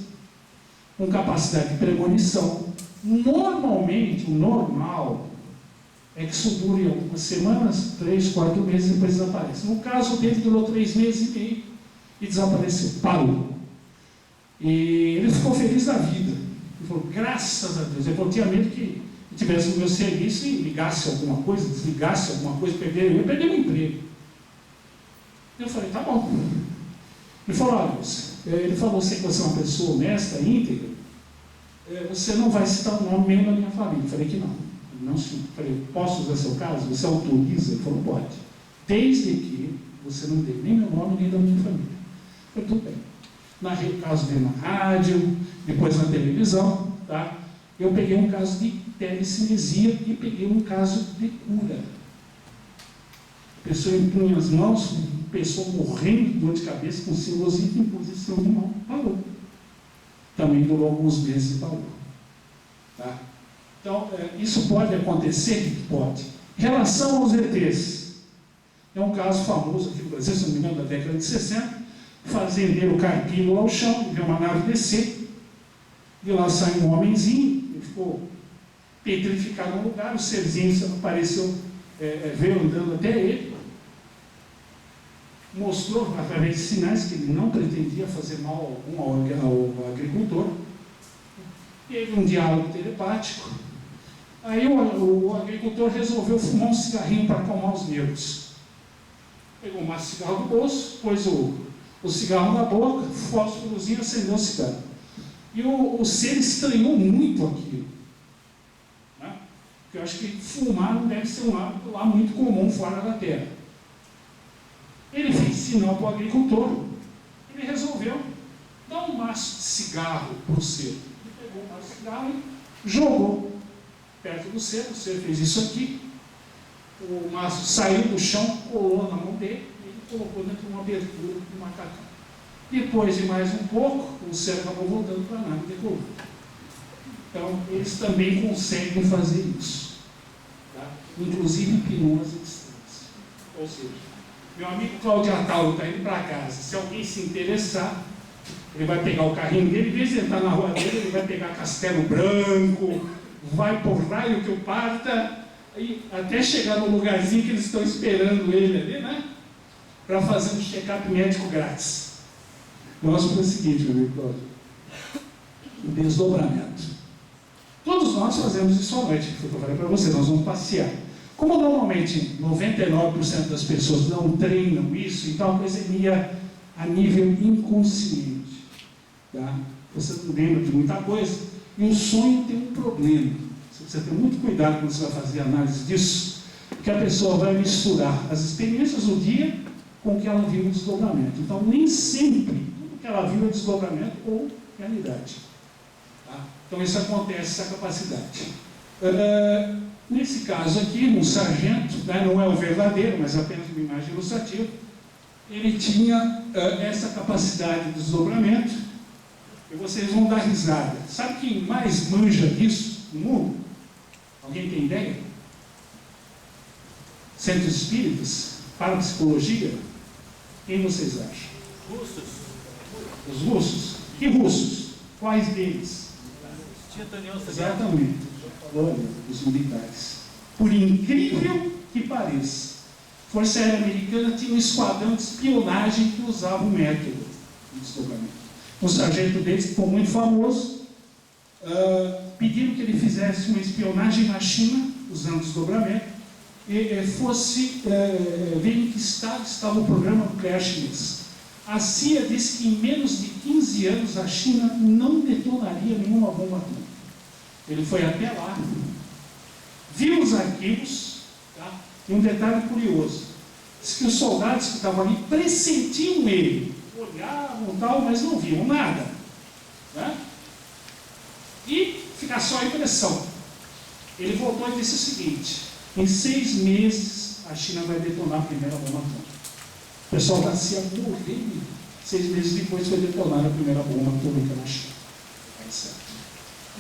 com capacidade de premonição. Normalmente, o normal é que isso dure algumas semanas, 3, 4 meses, e depois desaparece. No caso dele, durou 3 meses e meio e desapareceu, parou. E ele ficou feliz da vida. Ele falou, graças a Deus. Ele falou, tinha medo que eu tivesse no meu serviço e ligasse alguma coisa, desligasse alguma coisa, eu ia perder meu emprego. Eu falei, tá bom. Ele falou, olha, você que você é uma pessoa honesta, íntegra, você não vai citar o nome mesmo da minha família. Eu falei que não. Não, sim. Eu falei, posso usar seu caso? Você autoriza? Ele falou, pode. Desde que você não dê nem meu nome, nem da minha família. Eu falei, tudo bem. Narrei o caso dele na rádio, depois na televisão, tá? Eu peguei um caso de telecinesia e peguei um caso de cura. A pessoa impunha as mãos, a pessoa morrendo de dor de cabeça com sinusite em posição de mão, parou. Também durou alguns meses e parou. Tá? Então, isso pode acontecer? Pode. Em relação aos ETs, é um caso famoso aqui no Brasil, se não me engano, da década de 60, fazendeiro caindo lá ao chão, viu uma nave descer, de lá saiu um homenzinho, ele ficou petrificado no lugar, o serzinho apareceu, veio andando até ele, mostrou através de sinais que ele não pretendia fazer mal algum ao agricultor. Teve um diálogo telepático. Aí o agricultor resolveu fumar um cigarrinho para acalmar os nervos. Pegou um maço de cigarro do bolso, pôs o cigarro na boca, fósforozinho, acendeu o cigarro. E o ser estranhou muito aquilo. Né? Porque eu acho que fumar não deve ser um hábito lá muito comum fora da Terra. Ele fez sinal para o agricultor, ele resolveu dar um maço de cigarro para o ser. Ele pegou um maço de cigarro e jogou perto do ser, o ser fez isso aqui, o maço saiu do chão, colou na mão dele, e ele colocou dentro de uma abertura do macacão. Depois de mais um pouco, o ser acabou voltando para a nave e decolou. Então, eles também conseguem fazer isso. Tá? Inclusive hipnose à distância. Ou seja, meu amigo Cláudio Atauro está indo para casa. Se alguém se interessar, ele vai pegar o carrinho dele, em vez de entrar na rua dele, ele vai pegar Castelo Branco, vai por raio que o parta, e até chegar no lugarzinho que eles estão esperando ele ali, né? Para fazer um check-up médico grátis. Nós foi o seguinte, meu amigo Cláudio. O desdobramento. Todos nós fazemos isso à noite, foi o que eu falei para você, nós vamos passear. Como normalmente 99% das pessoas não treinam isso, então a coisa ia a nível inconsciente. Tá? Você não lembra de muita coisa, e o sonho tem um problema. Você precisa ter muito cuidado quando você vai fazer análise disso, porque a pessoa vai misturar as experiências do dia com o que ela viu no desdobramento. Então, nem sempre tudo que ela viu é desdobramento ou realidade. Tá? Então, isso acontece, essa capacidade. Nesse caso aqui, um sargento, né, não é o verdadeiro, mas apenas uma imagem ilustrativa, ele tinha essa capacidade de desdobramento, e vocês vão dar risada. Sabe quem mais manja disso no mundo? Alguém tem ideia? Centros espíritas? Parapsicologia? Quem vocês acham? Russos. Os russos? Que russos? Quais deles? Exatamente. Olha, os militares. Por incrível que pareça, a Força Aérea Americana tinha um esquadrão de espionagem que usava o método de desdobramento. Um sargento deles ficou muito famoso, pediram que ele fizesse uma espionagem na China, usando desdobramento, e fosse ver em que estado estava o programa nuclear chinês. A CIA disse que em menos de 15 anos a China não detonaria nenhuma bomba atômica. Ele foi até lá, viu os arquivos, tá? E um detalhe curioso, diz que os soldados que estavam ali pressentiam ele, olhavam e tal, mas não viam nada, né? E fica só a impressão. Ele voltou e disse o seguinte: em 6 meses a China vai detonar a primeira bomba atômica. O pessoal está se morrendo. 6 meses depois foi detonada a primeira bomba atômica na China.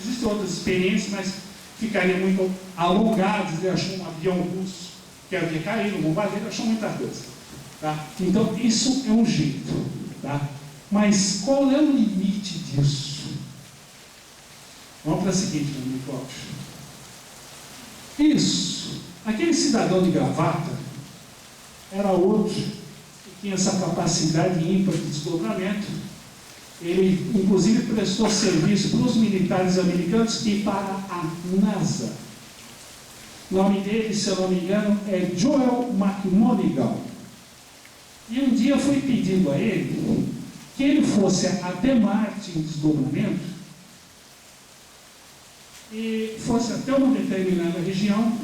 Existem outras experiências, mas ficaria muito alongado. Ele achou um avião russo que havia caído, um bombardeiro, achou muita coisa. Tá? Então, isso é um jeito. Tá? Mas qual é o limite disso? Vamos para a seguinte, meu amigo Cláudio. Isso. Aquele cidadão de gravata era outro que tinha essa capacidade ímpar de desdobramento. Ele, inclusive, prestou serviço para os militares americanos e para a NASA. O nome dele, se eu não me engano, é Joel McMonigal. E um dia foi pedido a ele que ele fosse até Marte em desdobramento e fosse até uma determinada região,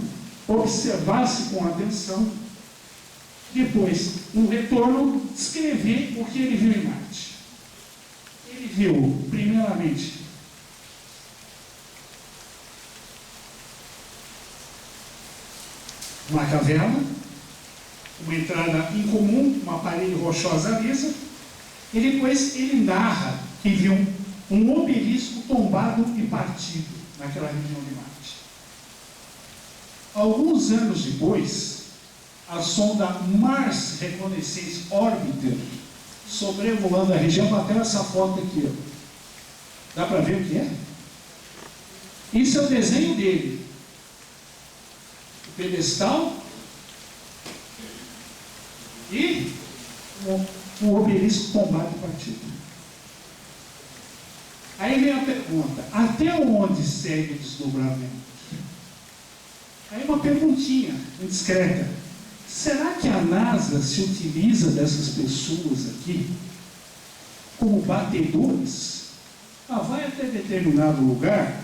observasse com atenção, depois, no retorno, descrever o que ele viu em Marte. Ele viu, primeiramente, uma caverna, uma entrada incomum, uma parede rochosa lisa, e depois ele narra que viu um obelisco tombado e partido naquela região de Marte. Alguns anos depois, a sonda Mars Reconnaissance Orbiter, sobrevoando a região, bateu essa foto aqui, ó. Dá para ver o que é? Isso é o desenho dele. O pedestal e o obelisco tombado e partido. Aí vem a pergunta: até onde segue o desdobramento? Aí uma perguntinha indiscreta: será que a NASA se utiliza dessas pessoas aqui como batedores? Vai até determinado lugar,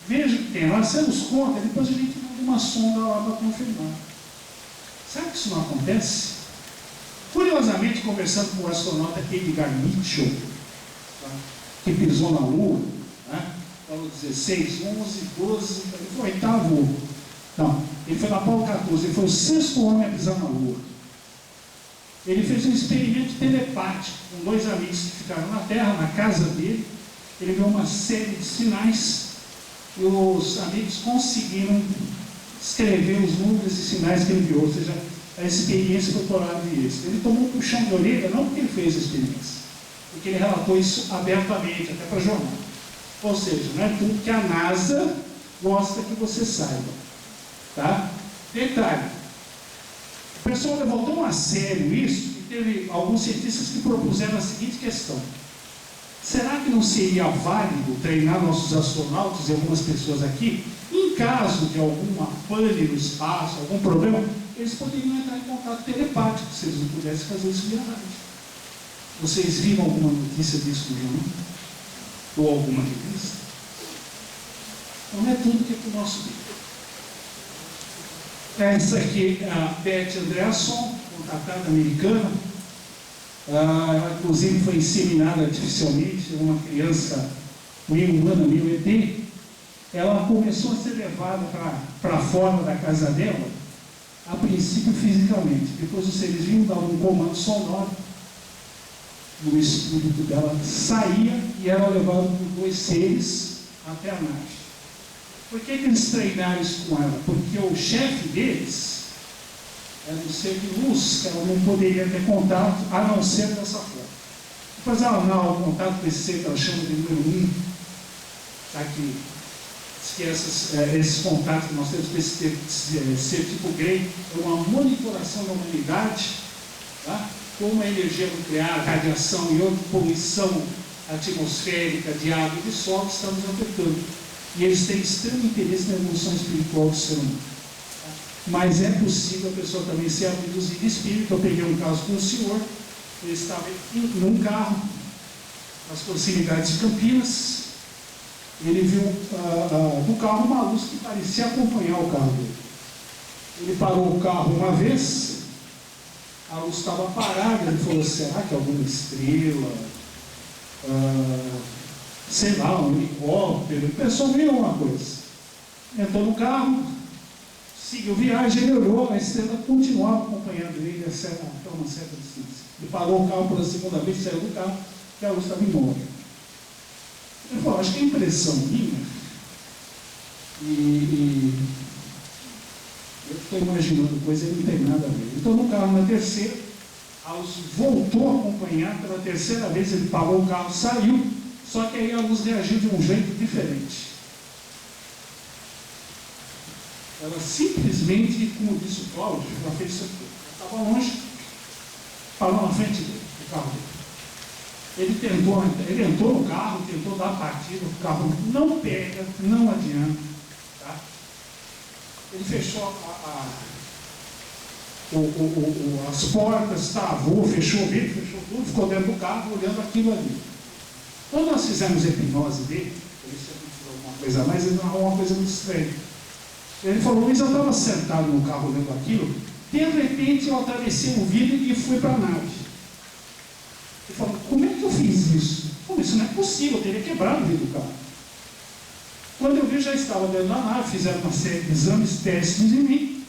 veja o que tem lá, você nos conta, depois a gente manda uma sonda lá para confirmar. Será que isso não acontece? Curiosamente, conversando com o astronauta Edgar Mitchell, tá, que pisou na Lua, né, Apolo 16, 11, 12, ele foi o 8º. Não, ele foi na Apolo 14, ele foi o 6º homem a pisar na Lua. Ele fez um experimento telepático com 2 amigos que ficaram na Terra, na casa dele. Ele viu uma série de sinais e os amigos conseguiram escrever os números e sinais que ele viu, ou seja, a experiência foi por lado de êxito. Ele tomou um puxão de orelha, não porque ele fez a experiência, porque ele relatou isso abertamente, até para jornal. Ou seja, não é tudo que a NASA gosta que você saiba. Tá? Detalhe: o pessoal levou tão a sério isso que teve alguns cientistas que propuseram a seguinte questão: será que não seria válido treinar nossos astronautas e algumas pessoas aqui, em caso de alguma pane no espaço, algum problema, eles poderiam entrar em contato telepático, se eles não pudessem fazer isso via rádio? Vocês viram alguma notícia disso no jornal? Ou alguma revista? Então não é tudo que é para o nosso bem. Essa aqui é a Beth Andreasson, contratada americana. Ela, inclusive, foi inseminada artificialmente, uma criança meio humana, meio ET. Ela começou a ser levada para fora da casa dela, a princípio fisicamente. Depois os seres vinham, davam um comando sonoro, o espírito dela saía e era levado por 2 seres até a nave. Por que eles treinaram isso com ela? Porque o chefe deles era um ser de luz, que ela não poderia ter contato, a não ser dessa forma. Depois ela não, o contato com esse ser que ela chama de número 1, tá aqui. Diz que esses contatos que nós temos com esse ser tipo Grey é uma monitoração da humanidade, tá? Como a energia nuclear, radiação e outra poluição atmosférica de água e de solo estamos afetando. E eles têm extremo interesse na evolução espiritual do ser humano. Mas é possível a pessoa também ser abduzida de espírito. Eu peguei um caso com um senhor, ele estava num carro, nas proximidades de Campinas, ele viu do carro uma luz que parecia acompanhar o carro dele. Ele parou o carro uma vez, a luz estava parada, ele falou, será que é alguma estrela? Sei lá, um helicóptero? Ele pensou em alguma coisa. Entrou no carro, seguiu viagem, ele olhou, a estrela continuava acompanhando ele até uma certa distância. Ele parou o carro pela segunda vez, saiu do carro, e a luz estava imóvel. Ele falou, acho que é impressão minha, e eu estou imaginando coisa e não tem nada a ver. Então, no carro, na terceira, a luz voltou a acompanhar, pela terceira vez ele parou o carro, saiu, só que aí a luz reagiu de um jeito diferente. Ela simplesmente, como disse o Cláudio, ela fez isso aqui. Ela estava longe, parou na frente dele, do carro dele. Ele entrou no carro, tentou dar a partida, o carro não pega, não adianta. Tá? Ele fechou as portas, travou, fechou o vidro, fechou tudo, ficou dentro do carro, olhando aquilo ali. Quando nós fizemos a hipnose dele, ele falou alguma coisa a mais, ele não arrumou uma coisa muito estranha. Ele falou, Luiz, eu estava sentado no carro olhando aquilo, de repente eu atravessei o vidro e fui para a nave. Ele falou, como é que eu fiz isso? Falei, isso não é possível, eu teria quebrado o vidro do carro. Quando eu vi, já estava dentro da nave, fizeram uma série de exames, testes em mim.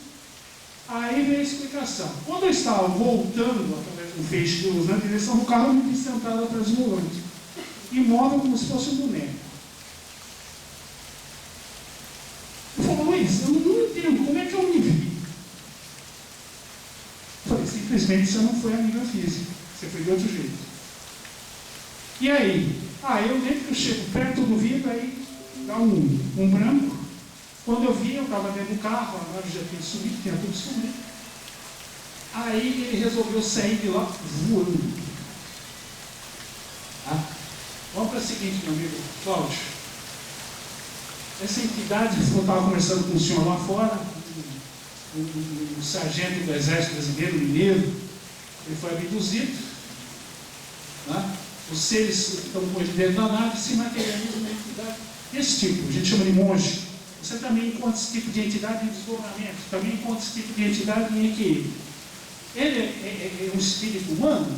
Aí veio a explicação. Quando eu estava voltando, através do feixe de luz na direção do carro, eu me vi sentado atrás do volante, imóvel como se fosse um boneco. Eu falei, Luiz, eu não entendo, como é que eu me vi? Eu falei, simplesmente você não foi amiga física, você foi de outro jeito. E aí? Eu lembro que eu chego perto do vidro, aí dá um branco. Quando eu vi, eu estava dentro do carro, a nave já tinha subido, tinha tudo subido. Aí ele resolveu sair de lá voando. Vamos para o seguinte, meu amigo Cláudio. Essa entidade, eu estava conversando com o senhor lá fora, o sargento do Exército Brasileiro, mineiro, ele foi abduzido. Os seres que estão com ele dentro da nave se materializam na entidade desse tipo, a gente chama de monge. Você também encontra esse tipo de entidade em desdobramento, também encontra esse tipo de entidade em equilíbrio. Ele é um espírito humano?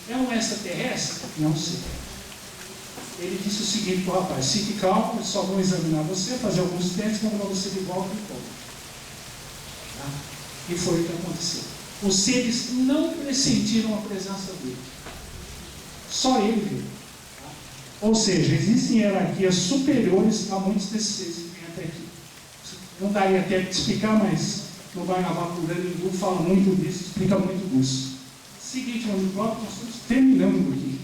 É um extraterrestre? Não sei. Ele disse o seguinte para o rapaz, fique calmo, eles só vão examinar você, fazer alguns testes, vão levar você de volta e volta. E foi o que aconteceu. Os seres não pressentiram a presença dele. Só ele viu. Ou seja, existem hierarquias superiores a muitos desses seres que vêm até aqui. Não daria até para explicar, mas não vai acabar por grande Hindu, fala muito disso, explica muito disso. Seguinte, meu amigo, nós estamos terminando aqui.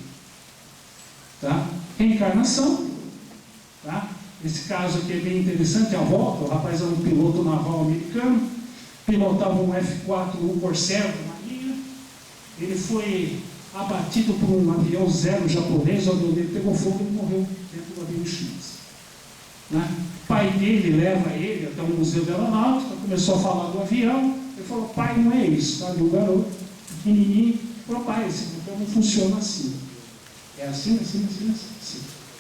Tá? Reencarnação. Tá? Esse caso aqui é bem interessante, a volta, o rapaz era um piloto naval americano, pilotava um F-4 Corsair da Marinha, ele foi abatido por um avião zero japonês, o avião dele pegou fogo e morreu dentro do avião chinês. O pai dele leva ele até um museu de aeronáutica, começou a falar do avião, ele falou, pai, não é isso, tá? E o garoto, pequenininho, falou, pai, esse avião não funciona assim. É assim.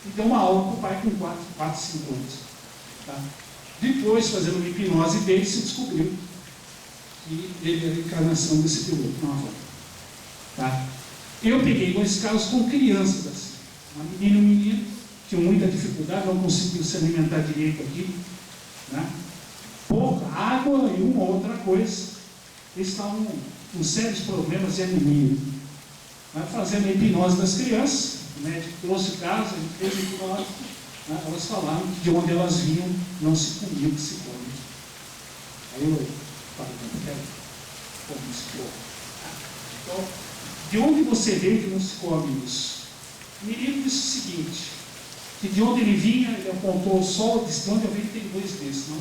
E deu uma aula para o pai com 4, 5 anos. Tá? Depois, fazendo uma hipnose dele, se descobriu que ele era a encarnação desse piloto na volta. Tá? Eu peguei dois casos com crianças assim. Uma menina e um menino, tinham muita dificuldade, não conseguiam se alimentar direito aqui. Pouca água e uma outra coisa. Eles estavam com sérios problemas de anemia. Fazendo a hipnose das crianças, o médico trouxe o caso, a gente fez a hipnose, elas falaram que de onde elas vinham não se comia o que se come. Aí eu falei, não quero como se come. Então, de onde você veio que não se come isso? O menino disse o seguinte, que de onde ele vinha, ele apontou o sol, disse, de onde eu venho tem 2 desses, não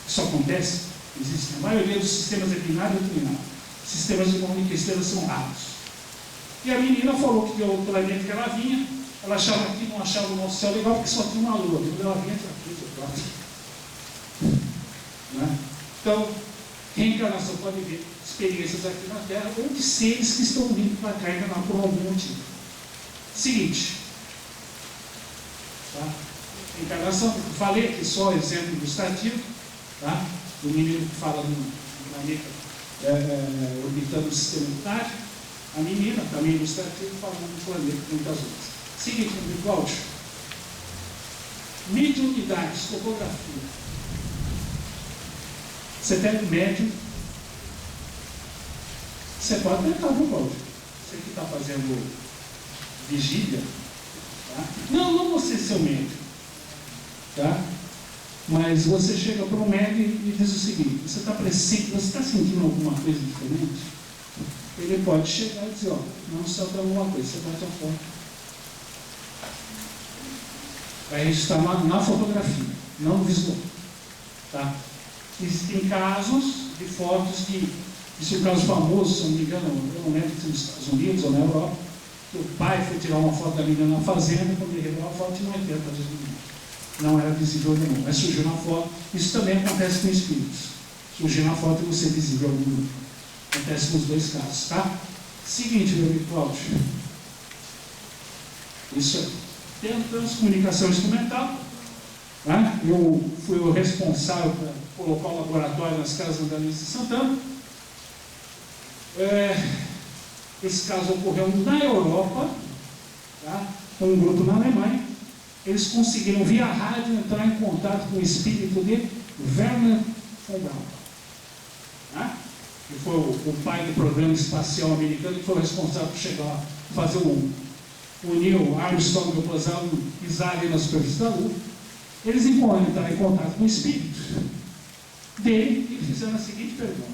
isso acontece? Existe na maioria dos sistemas binário e inclinado. Sistemas de comunicação são raros. E a menina falou que do planeta que ela vinha, ela achava que não achava o nosso céu legal porque só tinha uma lua. Quando ela vinha, tinha aqui. Então, reencarnação pode ver experiências aqui na Terra ou de seres que estão vindo para cá ainda por algum motivo. Seguinte. Reencarnação, falei aqui só exemplo ilustrativo. Tá? O menino que fala do planeta orbitando o sistema unitário, a menina, também ilustrativa, falando do planeta com muitas outras. Seguinte, Cláudio. Mídia unidades, topografia. Você pega o médio, você pode tentar, viu, Cláudio? Você que está fazendo vigília, tá? Não você ser o médio, tá? Mas você chega para o médio e diz o seguinte: você está sentindo alguma coisa diferente? Ele pode chegar e dizer: ó, não só para alguma coisa, você bate a foto. Aí a gente está na fotografia, não no visual. Tá? Existem casos de fotos que, isso é um caso famoso, se não me engano, eu não lembro se nos Estados Unidos ou na Europa, que o pai foi tirar uma foto da menina na fazenda, quando ele revelou a foto, tinha 80 dias de menina. Não era visível nenhum, mas surgiu na foto. Isso também acontece com espíritos. Surgir na foto e você visível algum grupo. Acontece nos dois casos, tá? Seguinte, meu amigo Cláudio. Isso aí. Tentamos comunicação instrumental. Né? Eu fui o responsável para colocar o laboratório nas casas andalistas de Santana. Esse caso ocorreu na Europa, tá? Com um grupo na Alemanha. Eles conseguiram, via rádio, entrar em contato com o espírito de Werner von Braun, né? Que foi o pai do programa espacial americano, que foi o responsável por chegar lá, fazer o Neil Armstrong e o Buzz Aldrin pisarem na superfície da Lua. Eles entraram em contato com o espírito dele e fizeram a seguinte pergunta: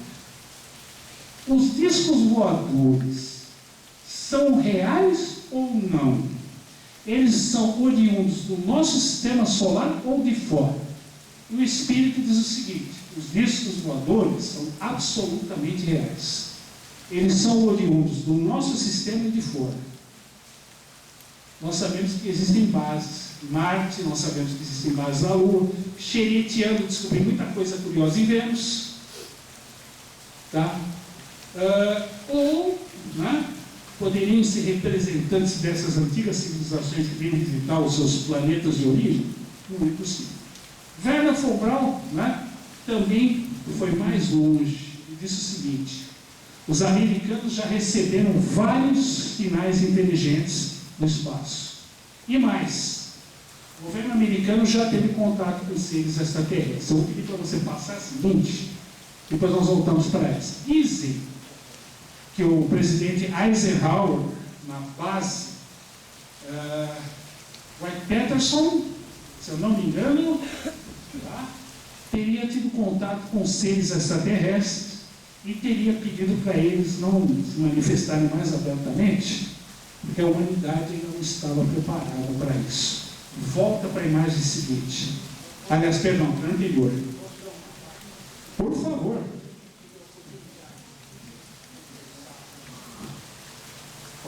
os discos voadores são reais ou não? Eles são oriundos do nosso sistema solar ou de fora? E o Espírito diz o seguinte: os discos voadores são absolutamente reais. Eles são oriundos do nosso sistema e de fora. Nós sabemos que existem bases em Marte, nós sabemos que existem bases na Lua. Xeretiano descobriu muita coisa curiosa em Vênus. Tá? Né? Poderiam ser representantes dessas antigas civilizações que vêm visitar os seus planetas de origem? Não é possível. Werner von Braun, né, também foi mais longe e disse o seguinte: os americanos já receberam vários sinais inteligentes no espaço. E mais, o governo americano já teve contato com seres extraterrestres. Eu vou pedir para você passar a seguinte, depois nós voltamos para essa. Dizem que o presidente Eisenhower, na base, Wright Patterson, se eu não me engano, tá, teria tido contato com seres extraterrestres e teria pedido para eles não se manifestarem mais abertamente, porque a humanidade ainda não estava preparada para isso. Volta para a imagem seguinte. Aliás, perdão, para a anterior. Por favor.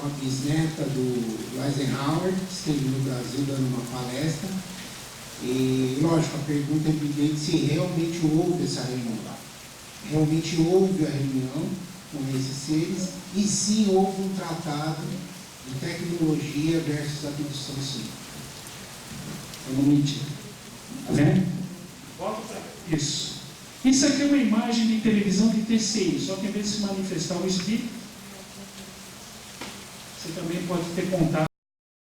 A bisneta do Eisenhower, que esteve no Brasil dando uma palestra, e lógico, a pergunta é evidente se realmente houve essa reunião. Realmente houve a reunião com esses seres, e sim houve um tratado de tecnologia versus abdução sim. Eu não menti. Está vendo? Volta para isso. Isso aqui é uma imagem de televisão de TCI, só que em vez de se manifestar um espírito, você também pode ter contato